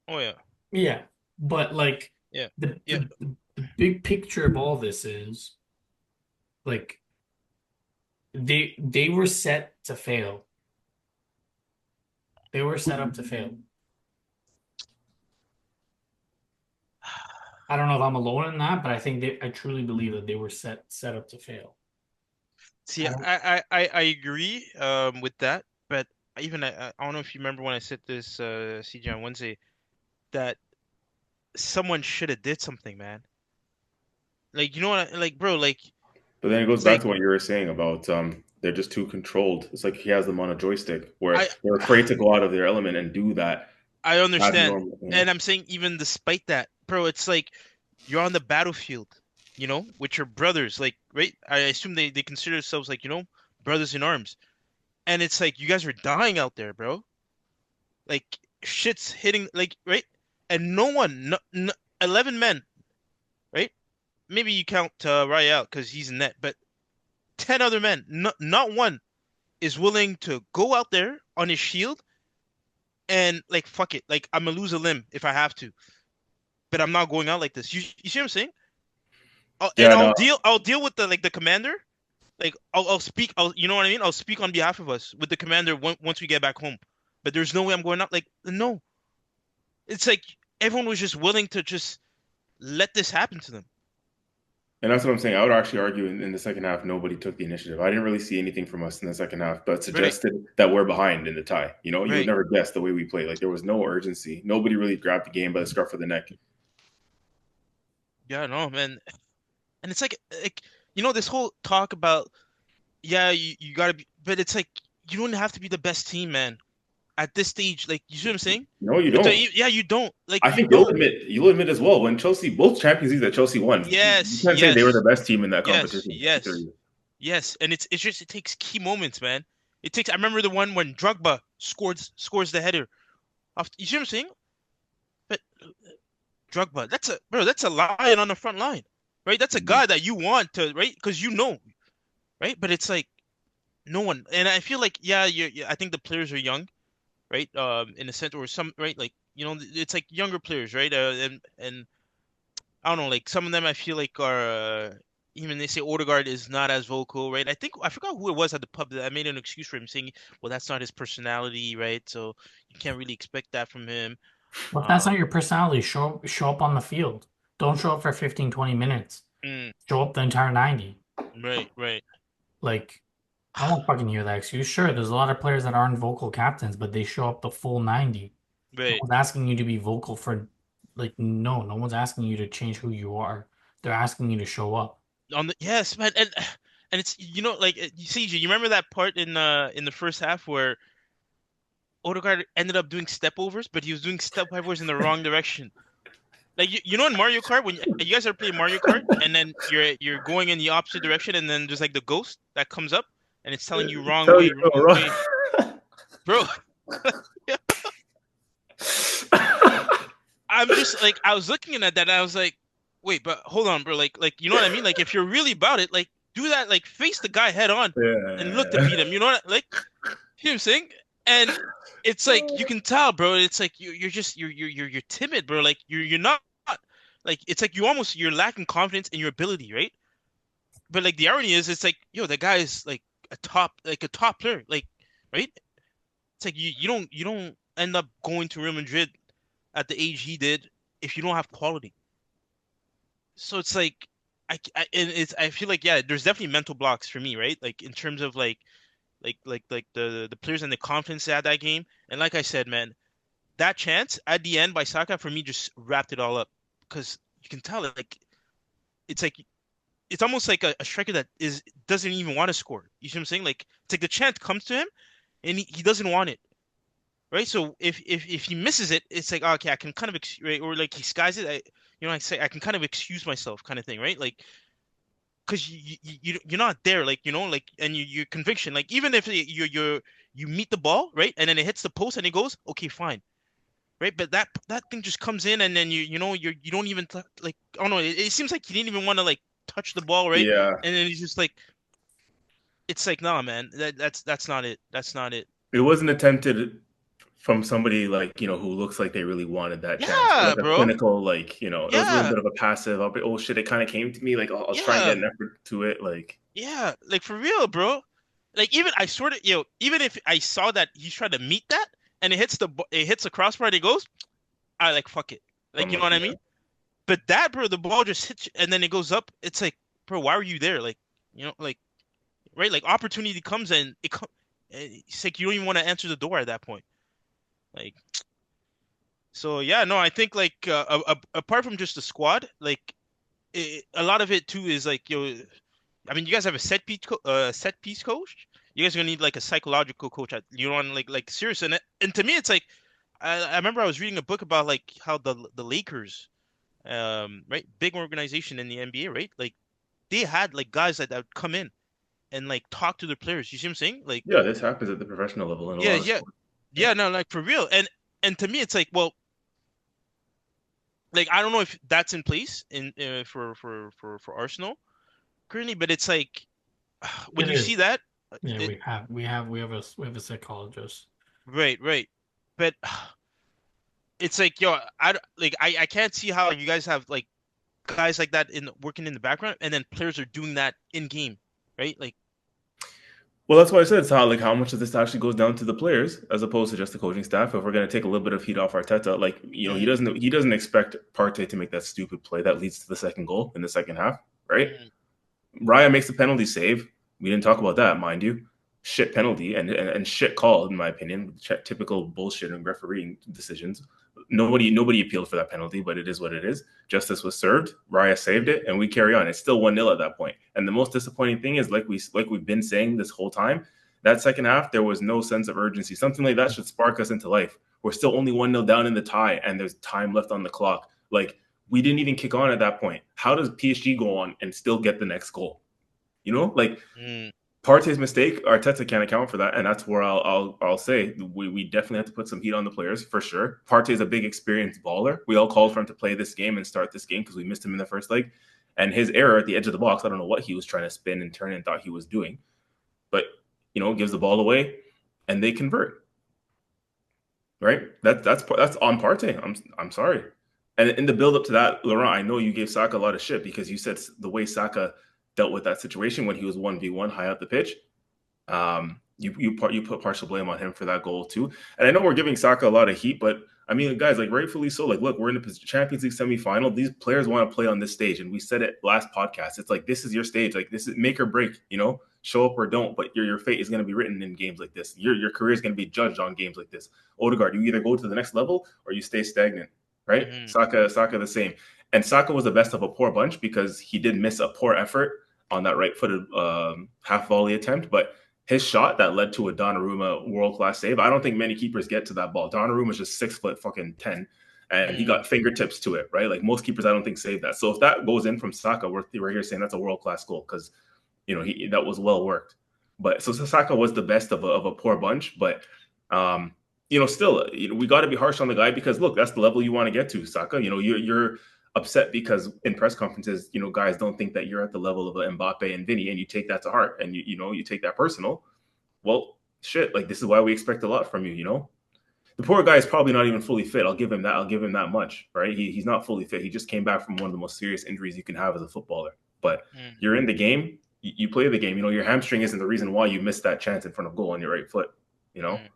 Oh yeah. yeah. But like Yeah. the, Yeah. the big picture of all this is like they were set to fail. They were set up to fail. I don't know if I'm alone in that, but I truly believe that they were set up to fail. See, I don't, I agree with that, but even I don't know if you remember when I said this CJ on Wednesday that someone should have did something, man. Like you know what like bro, like But then it goes it's back like to what you were saying about they're just too controlled. It's like he has them on a joystick where I they're afraid to go out of their element and do that I understand. abnormal. And I'm saying even despite that, bro, it's like you're on the battlefield, with your brothers, like, right? I assume they consider themselves like, brothers in arms. And it's like you guys are dying out there, bro. Like shit's hitting like, right? And no one, no, no, 11 men, right? Maybe you count Rael because he's in net, but 10 other men, not one is willing to go out there on his shield and like fuck it, like I'm gonna lose a limb if I have to, but I'm not going out like this. You see what I'm saying? And Yeah, no, I'll deal with the commander. Like I'll speak. You know what I mean? I'll speak on behalf of us with the commander once we get back home. But there's no way I'm going out. Like no, it's like everyone was just willing to just let this happen to them. and that's what I'm saying. I would actually argue in the second half, nobody took the initiative. I didn't really see anything from us in the second half, but Right, suggested that we're behind in the tie. You would right. never guess the way we played. Like there was no urgency. Nobody really grabbed the game by the scruff of the neck. Yeah, no, man. And it's like this whole talk about yeah, you gotta be, but it's like you don't have to be the best team, man. At this stage, like you see what I'm saying? No, you don't. Yeah, you don't. Like I you think don't. you'll admit as well when Chelsea, both Champions Leagues that Chelsea won, you Yes, can't say they were the yes, best team in that yes, competition. yes. Yes, and it's just it takes key moments, man. It takes. I remember the one when Drogba scores the header. You see what I'm saying? But Drogba, that's a lion on the front line, right? That's a Mhm. guy that you want to, right? Because right? But it's like no one, and I feel like yeah, I think the players are young, right? In a sense, or some, right? Like it's like younger players, right? And I don't know, like some of them I feel like are even they say Odegaard is not as vocal, right? I forgot who it was at the pub that I made an excuse for him saying, well, that's not his personality, right? So you can't really expect that from him. Well, if that's not Um, your personality, show up on the field. Don't show up for 15, 20 minutes. mm, Show up the entire 90. right, right, Like, I won't fucking hear that excuse. Sure, there's a lot of players that aren't vocal captains, but they show up the full 90. No right. one's asking you to be vocal for, like, no one's asking you to change who you are. They're asking you to show up. On the yes, man, and it's like CJ, you remember that part in the first half where Odegaard ended up doing step overs, but he was doing step overs in the wrong direction. Like in Mario Kart when you guys are playing Mario Kart and then you're going in the opposite direction and then there's like the ghost that comes up and it's telling you Tell you wrong no, way, bro. I'm just like I was looking at that and I was like, wait, but hold on, bro. Like you know what I mean? Like if you're really about it, like do that, like face the guy head on and look to yeah. beat him. You know what? Like you know what I'm saying? And it's like you can tell, bro. It's like you're just you're timid, bro. Like you're not like it's like you're lacking confidence in your ability, right? but like the irony is, it's like, yo, that guy is like a top player, like, right? It's like you don't end up going to Real Madrid at the age he did if you don't have quality. So it's like and it's I feel like, yeah, there's definitely mental blocks for me, right? Like in terms of like the players and the confidence they had that game. And like I said, man, that chance at the end by Saka for me just wrapped it all up because you can tell it like it's almost like a striker that doesn't even want to score. You see what I'm saying? Like it's like the chance comes to him and he doesn't want it. Right? So if he misses it, it's like, okay, I can kind of right? Or like he skies it. I say I can kind of excuse myself, kind of thing, right? Like because you're not there, like like, and your conviction, like even if you meet the ball, right, and then it hits the post and it goes, okay, fine, right, but that thing just comes in and then you don't even like, I don't know, it seems like he didn't even want to like touch the ball, right, Yeah, and then he's just like, it's like, nah, man, that's not it, that's not it. it wasn't attempted from somebody like who looks like they really wanted that chance. It was Yeah, a bro. clinical, like it was a little Yeah, bit of a passive. Oh shit, it kind of came to me. Like I'll try and yeah, get an effort to it. Like yeah, like for real, bro. Like even I sort of, even if I saw that he's trying to meet that and it hits the crossbar and it goes, I like, fuck it. Like, you know what unlucky. I Yeah. mean? But that, bro, the ball just hits you, and then it goes up. It's like, bro, why were you there? Like, like, right? Like, opportunity comes and it's like you don't even want to answer the door at that point. Like, so yeah, no, I think like apart from just the squad, like a lot of it too is like, I mean, you guys have a set piece coach. You guys are gonna need like a psychological coach. You know, like serious. And to me, it's like I remember I was reading a book about like how the Lakers, right, big organization in the NBA, right, like they had like guys that would come in and like talk to their players. You see what I'm saying? Like, Yeah, this happens at the professional level in a yeah, lot of yeah, sports. Yeah. yeah, no, like for real. And to me, it's like, well, like I don't know if that's in place in for Arsenal currently, but it's like when It you see is. that, Yeah, it, we have a psychologist. right, right, but it's like, yo, I can't see how you guys have like guys like that in working in the background, and then players are doing that in game, right? Like, Well, that's why I said it's how much of this actually goes down to the players as opposed to just the coaching staff. If we're going to take a little bit of heat off Arteta, like he mm, doesn't expect Partey to make that stupid play that leads to the second goal in the second half, right? mm, Raya makes the penalty save. We didn't talk about that, mind you. Shit penalty and shit call, in my opinion. Typical bullshit and refereeing decisions. Nobody appealed for that penalty, but it is what it is. Justice was served. Raya saved it, and we carry on. It's still 1-0 at that point. And the most disappointing thing is, like we've been saying this whole time, that second half there was no sense of urgency. Something like that should spark us into life. We're still only 1-0 down in the tie, and there's time left on the clock. Like we didn't even kick on at that point. How does PSG go on and still get the next goal? Like mm, Partey's mistake, Arteta can't account for that, and that's where I'll say we definitely have to put some heat on the players for sure. Partey is a big experienced baller. We all called for him to play this game and start this game because we missed him in the first leg, and his error at the edge of the box, I don't know what he was trying to spin and turn and thought he was doing, but gives the ball away, and they convert. Right? That's on Partey. I'm sorry. And in the build up to that, Laurent, I know you gave Saka a lot of shit because you said the way Saka dealt with that situation when he was 1v1 high up the pitch. You put partial blame on him for that goal too. And I know we're giving Saka a lot of heat, but I mean, guys, like rightfully so. Like, look, we're in the Champions League semifinal. These players want to play on this stage, and we said it last podcast. It's like this is your stage. Like this is make or break. Show up or don't. But your fate is going to be written in games like this. Your career is going to be judged on games like this. Odegaard, you either go to the next level or you stay stagnant. Right? mm, Saka the same. And Saka was the best of a poor bunch because he did miss a poor effort on that right-footed half volley attempt, but his shot that led to a Donnarumma world-class save. I don't think many keepers get to that ball. Donnarumma's just 6 foot fucking 10, and he mm, got fingertips to it, right? Like most keepers, I don't think save that. So if that goes in from Saka, we're here saying that's a world-class goal because that was well worked. But so Saka was the best of a poor bunch, but still, we got to be harsh on the guy because look, that's the level you want to get to, Saka. You're upset because in press conferences, guys don't think that you're at the level of Mbappe and Vinny, and you take that to heart, and you take that personal. Well, shit, like this is why we expect a lot from you. The poor guy is probably not even fully fit. I'll give him that. I'll give him that much, right? He's not fully fit. He just came back from one of the most serious injuries you can have as a footballer. But mm. you're in the game. You play the game. Your hamstring isn't the reason why you missed that chance in front of goal on your right foot. You know, Mm.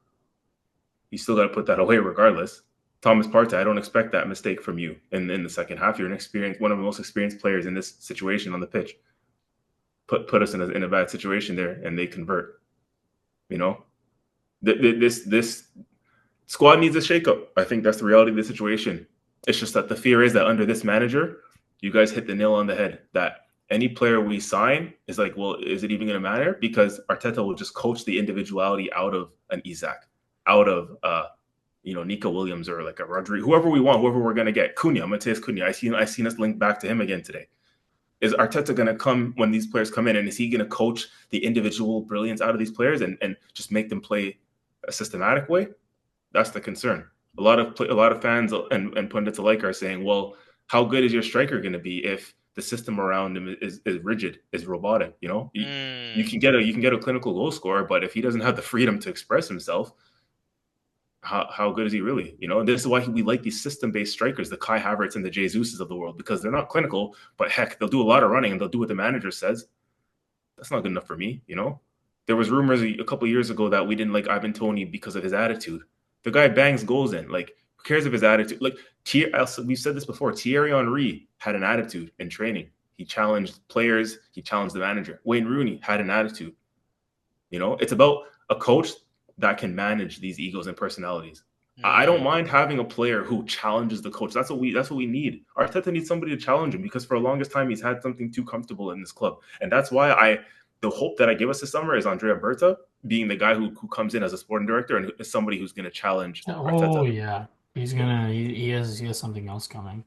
you still got to put that away regardless. Thomas Partey, I don't expect that mistake from you in the second half. You're one of the most experienced players in this situation on the pitch. Put us in a bad situation there, and they convert. You know, this squad needs a shakeup. I think that's the reality of the situation. It's just that the fear is that under this manager, you guys hit the nail on the head. That any player we sign is like, well, is it even going to matter? Because Arteta will just coach the individuality out of an Isak, out of Nico Williams or like a Rodrigo, whoever we want, whoever we're going to get. Cunha, Mateus Cunha. I seen us link back to him again today. Is Arteta going to come when these players come in, and is he going to coach the individual brilliance out of these players and just make them play a systematic way? That's the concern. A lot of fans and pundits alike are saying, well, how good is your striker going to be if the system around him is rigid, is robotic? You can get a clinical goal scorer, but if he doesn't have the freedom to express himself, how good is he really? This is why we like these system-based strikers, the Kai Havertz and the Jesuses of the world, because they're not clinical, but heck, they'll do a lot of running and they'll do what the manager says. That's not good enough for me. There was rumors a couple of years ago that we didn't like Ivan Toney because of his attitude. The guy bangs goals in. Like, who cares of his attitude? Like, we've said this before. Thierry Henry had an attitude in training. He challenged players. He challenged the manager. Wayne Rooney had an attitude. It's about a coach that can manage these egos and personalities. I don't mind having a player who challenges the coach. That's what we need. Arteta needs somebody to challenge him because for the longest time he's had something too comfortable in this club, and that's why the hope that I give us this summer is Andrea Berta being the guy who comes in as a sporting director and is somebody who's going to challenge Arteta. Oh yeah, he has something else coming.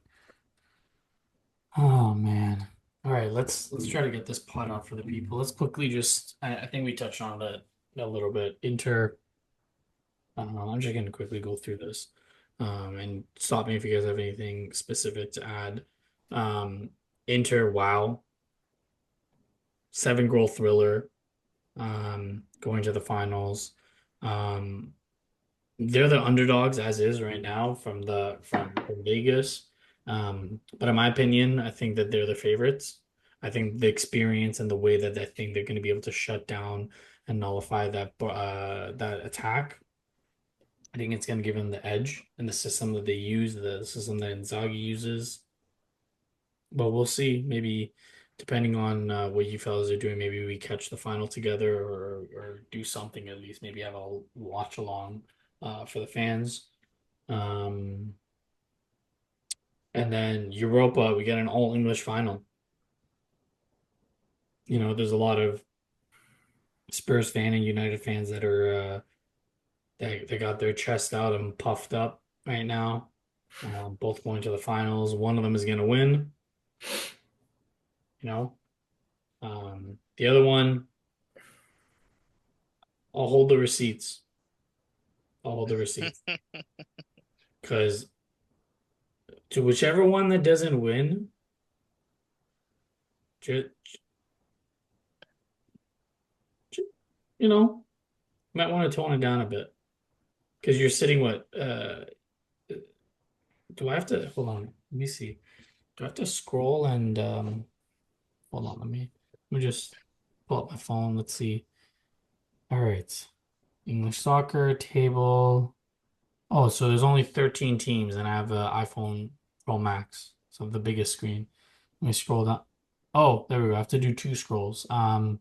Oh man. All right, let's try to get this pot out for the people. Let's quickly I think we touched on that a little bit. I'm just gonna quickly go through this. And stop me if you guys have anything specific to add. Inter, wow. 7-goal thriller. Going to the finals. They're the underdogs as is right now from Vegas. But in my opinion, I think that they're the favorites. I think the experience and the way that I think they're going to be able to shut down and nullify that attack, I think it's going to give them the edge in the system that they use, the system that Inzaghi uses. But we'll see. Maybe depending on what you fellas are doing, maybe we catch the final together or do something at least. Maybe have a watch along for the fans. And then Europa, we get an all English final. There's a lot of Spurs fan and United fans that are they got their chest out and puffed up right now. Both going to the finals. One of them is going to win. The other one, I'll hold the receipts. Because to whichever one that doesn't win, might want to tone it down a bit. Because you're sitting what? Do I have to hold on? Let me see. Do I have to scroll and hold on? Let me just pull up my phone. Let's see. All right, English soccer table. Oh, so there's only 13 teams, and I have an iPhone Pro Max, so the biggest screen. Let me scroll down. Oh, there we go. I have to do 2 scrolls. Wow,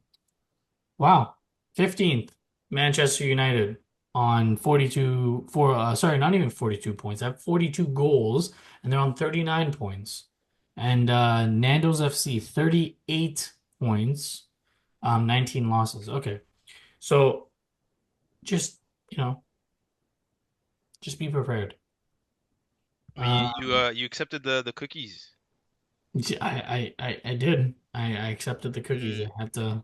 15th, Manchester United on 42 sorry, not even 42 points. I have 42 goals, and they're on 39 points. And Nando's FC 38 points, 19 losses. Okay, so just just be prepared. You accepted the cookies. I did. I accepted the cookies. I had to,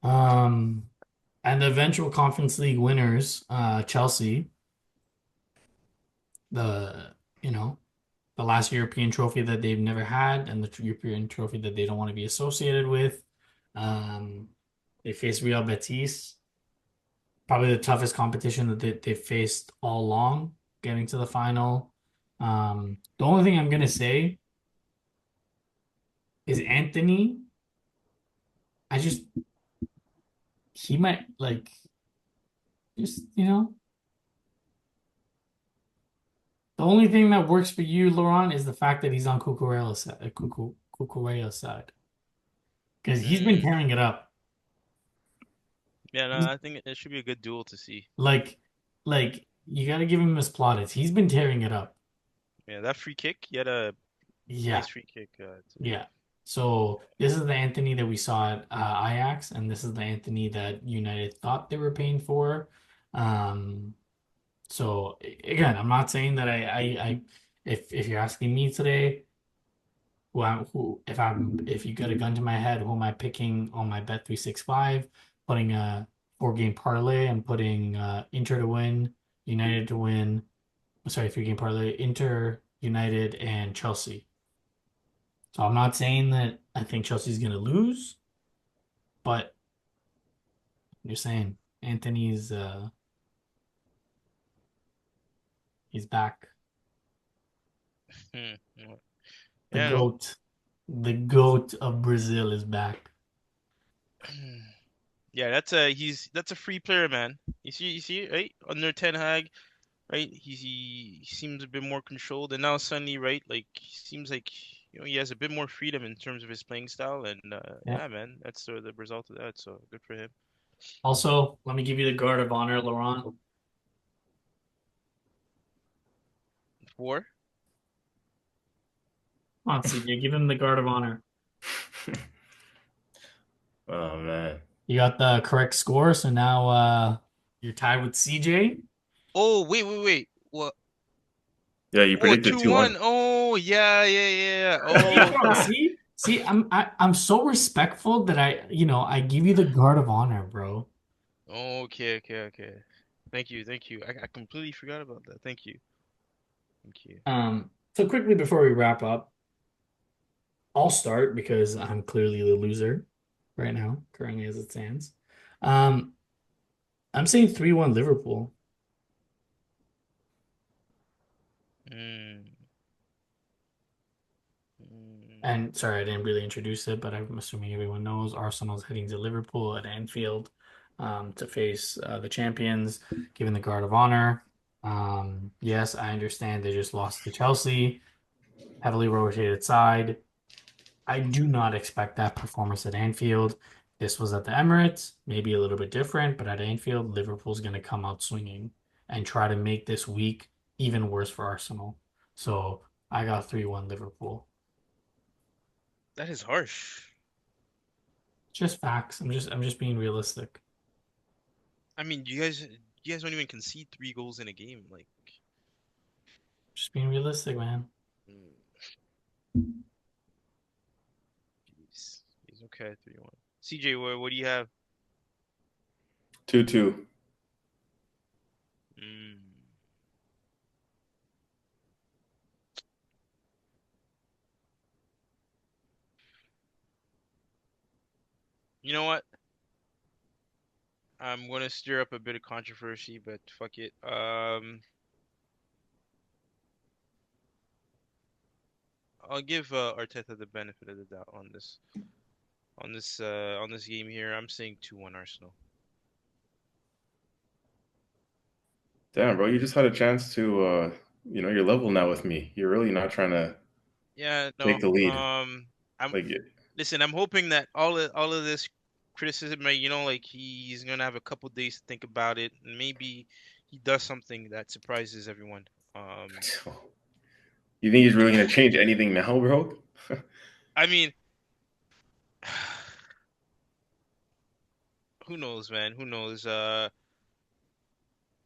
and the eventual Conference League winners, Chelsea, the last European trophy that they've never had, and the European trophy that they don't want to be associated with. They face Real Betis, probably the toughest competition that they've faced all along, getting to the final. The only thing I'm gonna say is Anthony. I just he might like just the only thing that works for you, Laurent, is the fact that he's on Cucurella's side because he's been Mm. tearing it up. Yeah, no, He's I think it should be a good duel to see. like like you got to give him his plaudits. He's been tearing it up. Yeah, that free kick, he had a Yeah, nice free kick today. yeah. So this is the Anthony that we saw at Ajax, and this is the Anthony that United thought they were paying for. Um, so again, I'm not saying that I if you're asking me today, if you got a gun to my head, who am I picking on my Bet 365? Putting a 4 game parlay. I'm putting Inter to win, United to win. Sorry, 3 game parlay, Inter, United, and Chelsea. So I'm not saying that I think Chelsea's gonna lose, but you're saying Anthony's he's back. Hmm. The Yeah, no. GOAT. The GOAT of Brazil is back. Yeah, that's a free player, man. You see, right? Under Ten Hag, right? He seems a bit more controlled, and now suddenly, right? Like he seems like he has a bit more freedom in terms of his playing style, and Yeah. yeah, man, that's the result of that. So good for him. Also, let me give you the guard of honor, Laurent. Four. Come on, CJ, give him the guard of honor. Oh man. You got the correct score, so now you're tied with CJ. Oh, wait. What? Yeah, you Oh, predicted 2-1. 2-1. Oh, yeah. See, Oh, bro, see, I'm so respectful that I give you the guard of honor, bro. okay. Thank you. I completely forgot about that. Thank you. Thank you. So quickly before we wrap up, I'll start because I'm clearly the loser right now, currently as it stands. Um, I'm saying 3-1 Liverpool. Mm, mm, And sorry, I didn't really introduce it, but I'm assuming everyone knows Arsenal's heading to Liverpool at Anfield to face the champions, given the guard of honor. Yes, I understand they just lost to Chelsea, heavily rotated side. I do not expect that performance at Anfield. This was at the Emirates, maybe a little bit different, but at Anfield, Liverpool's going to come out swinging and try to make this week even worse for Arsenal. So I got 3-1 Liverpool. that is harsh. Just facts. I'm just being realistic. I mean, you guys don't even concede 3 goals in a game. Like, Just being realistic, man. mm, he's okay. 3-1. CJ, what do you have? 2-2. Mm. You know what? I'm gonna stir up a bit of controversy, but fuck it. I'll give Arteta the benefit of the doubt on this game here. I'm saying 2-1 Arsenal. Damn, bro, you just had a chance to you're level now with me. You're really not trying to Yeah, take no. the lead. I'm Like it. listen. I'm hoping that all of this criticism, right, like he's gonna have a couple days to think about it, and maybe he does something that surprises everyone. Um, You think he's really gonna change anything now, bro? I mean, who knows, man? Who knows? I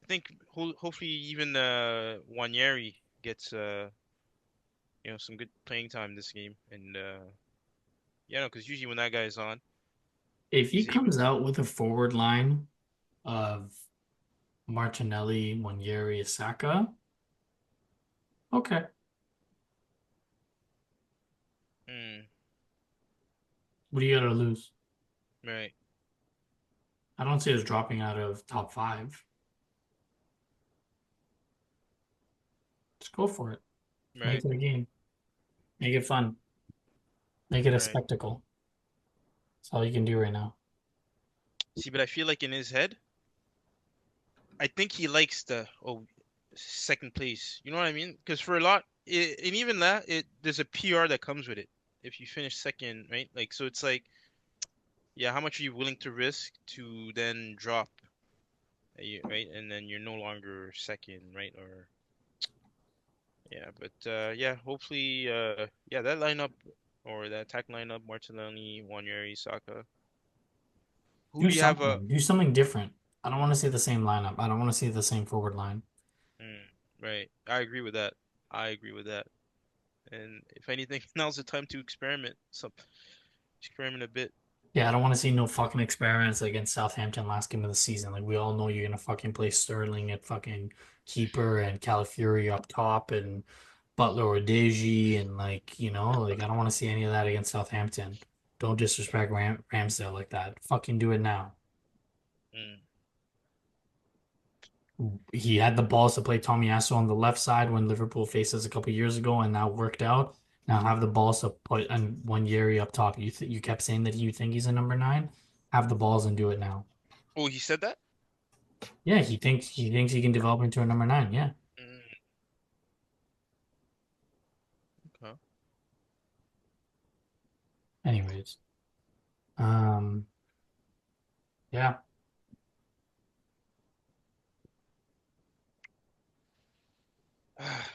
think hopefully even Wanyeri gets some good playing time this game, and yeah, no, because usually when that guy is on, If he he's able. comes out with a forward line of Martinelli, Monieri, Saka, okay. Mm, What do you got to lose? right, I don't see us dropping out of top five. Just go for it. Make right. it a game. Make it fun. Make it a Right. spectacle. That's all you can do right now. See, but I feel like in his head, I think he likes the second place. You know what I mean? Because for a lot, and even that, there's a PR that comes with it if you finish second, right? Like, so it's like, yeah, how much are you willing to risk to then drop, right? And then you're no longer second, right? Or yeah, but yeah, hopefully, yeah, that lineup or that attack lineup, Martinelli, Wanyeri, Saka. Who Do do you have? something. Do something different. I don't want to see the same lineup. I don't want to see the same forward line. Mm, right. I agree with that. I agree with that. And if anything, now's the time to experiment a bit. Yeah, I don't want to see no fucking experiments against Southampton last game of the season. Like we all know you're gonna fucking play Sterling at fucking keeper and Calafiori up top and Butler or Deji and like I don't want to see any of that against Southampton. Don't disrespect Ramsdale like that. Fucking do it now. Mm. He had the balls to play Tomiyasu on the left side when Liverpool faced us a couple years ago, and that worked out. Now have the balls to put one Yeri up top. You kept saying that you think he's a number nine. Have the balls and do it now. Oh, he said that? Yeah, he thinks he can develop into a number nine. Yeah. Mm, okay. Anyways, um, yeah,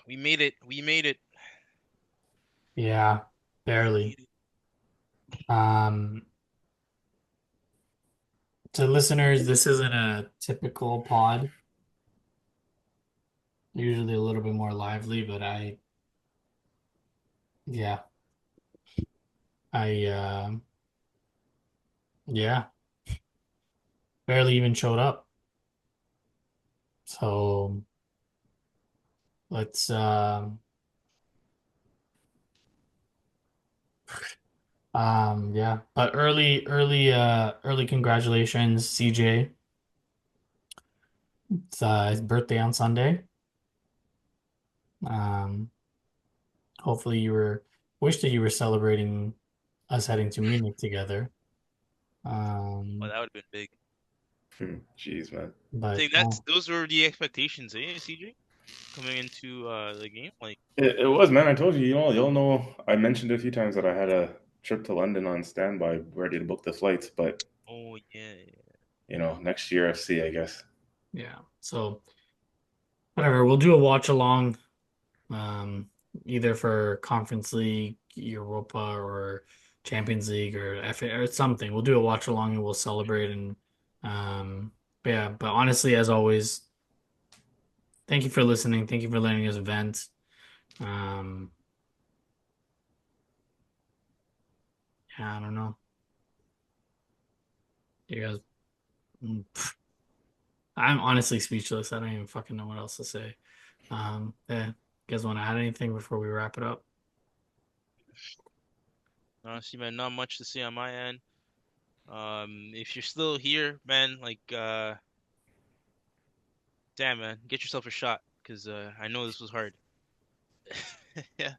We made it. We made it. yeah, We barely. made it. Um, to listeners, this isn't a typical pod. Usually a little bit more lively, but yeah, I yeah, barely even showed up. So let's yeah, but early congratulations, CJ. It's his birthday on Sunday. Um, hopefully you were wish that you were celebrating us heading to Munich together. Oh, Um, that would have been big. Jeez, man. I but think those were the expectations, CJ, coming into the game. Like, It was, man. I told you, you'll know. I mentioned a few times that I had a trip to London on standby, ready to book the flights. But oh yeah, yeah. next year FC, I guess. yeah, so whatever, we'll do a watch along, um, either for Conference League, Europa, or Champions League, or FA, or something. We'll do a watch along and we'll celebrate and but yeah. But honestly, as always, thank you for listening. Thank you for letting us vent. Um, yeah, I don't know. You guys, mm, I'm honestly speechless. I don't even fucking know what else to say. Yeah, you guys want to add anything before we wrap it up? Honestly, man, not much to say on my end. If you're still here, man, like, damn, man, get yourself a shot, because I know this was hard. Yeah,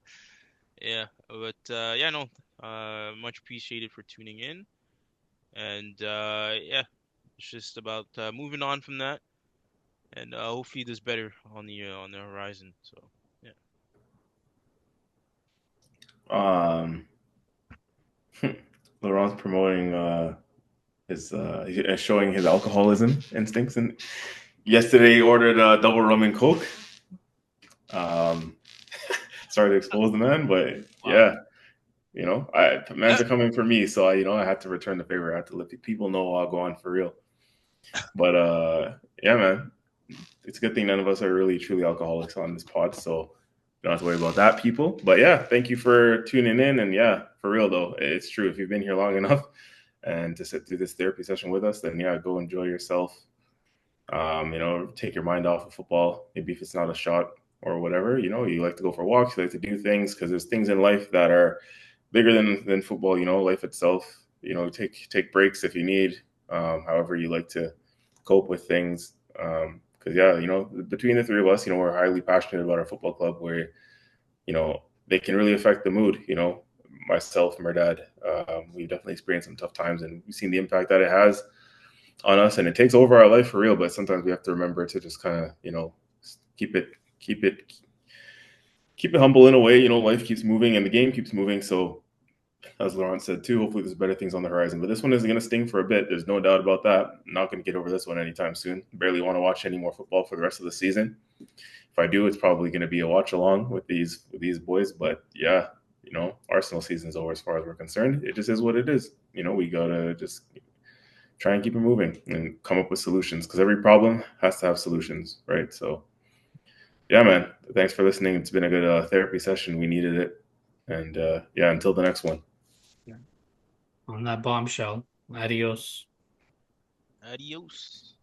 yeah, but yeah, no, much appreciated for tuning in, and yeah, it's just about moving on from that, and hopefully there's better on the horizon. So yeah, Um, Laurent's promoting his showing his alcoholism instincts, and yesterday he ordered a double rum and coke. Um, Sorry to expose the man, but wow. yeah, man's are coming for me, so I had to return the favor. I had to let people know I'll go on for real. But yeah, man, it's a good thing none of us are really truly alcoholics on this pod, so you don't have to worry about that, people. But yeah, thank you for tuning in, and yeah, for real though, it's true. If you've been here long enough and to sit through this therapy session with us, then yeah, go enjoy yourself. Take your mind off of football. Maybe if it's not a shot or whatever, you like to go for walks, you like to do things because there's things in life that are bigger than football. Life itself. Take breaks if you need. However you like to cope with things. Because yeah, between the three of us, we're highly passionate about our football club. Where they can really affect the mood. myself, Merdad, we've definitely experienced some tough times, and we've seen the impact that it has on us, and it takes over our life for real. But sometimes we have to remember to just kind of, keep it, keep it, keep it humble in a way. Life keeps moving and the game keeps moving. So, as Laurent said too, hopefully there's better things on the horizon. But this one is going to sting for a bit. There's no doubt about that. I'm not going to get over this one anytime soon. Barely want to watch any more football for the rest of the season. If I do, it's probably going to be a watch along with these boys. But yeah, Arsenal season's over as far as we're concerned. It just is what it is. We gotta just try and keep it moving and come up with solutions, because every problem has to have solutions, right? So yeah, man, thanks for listening. It's been a good therapy session. We needed it. And yeah, until the next one. On that bombshell, adios. Adios.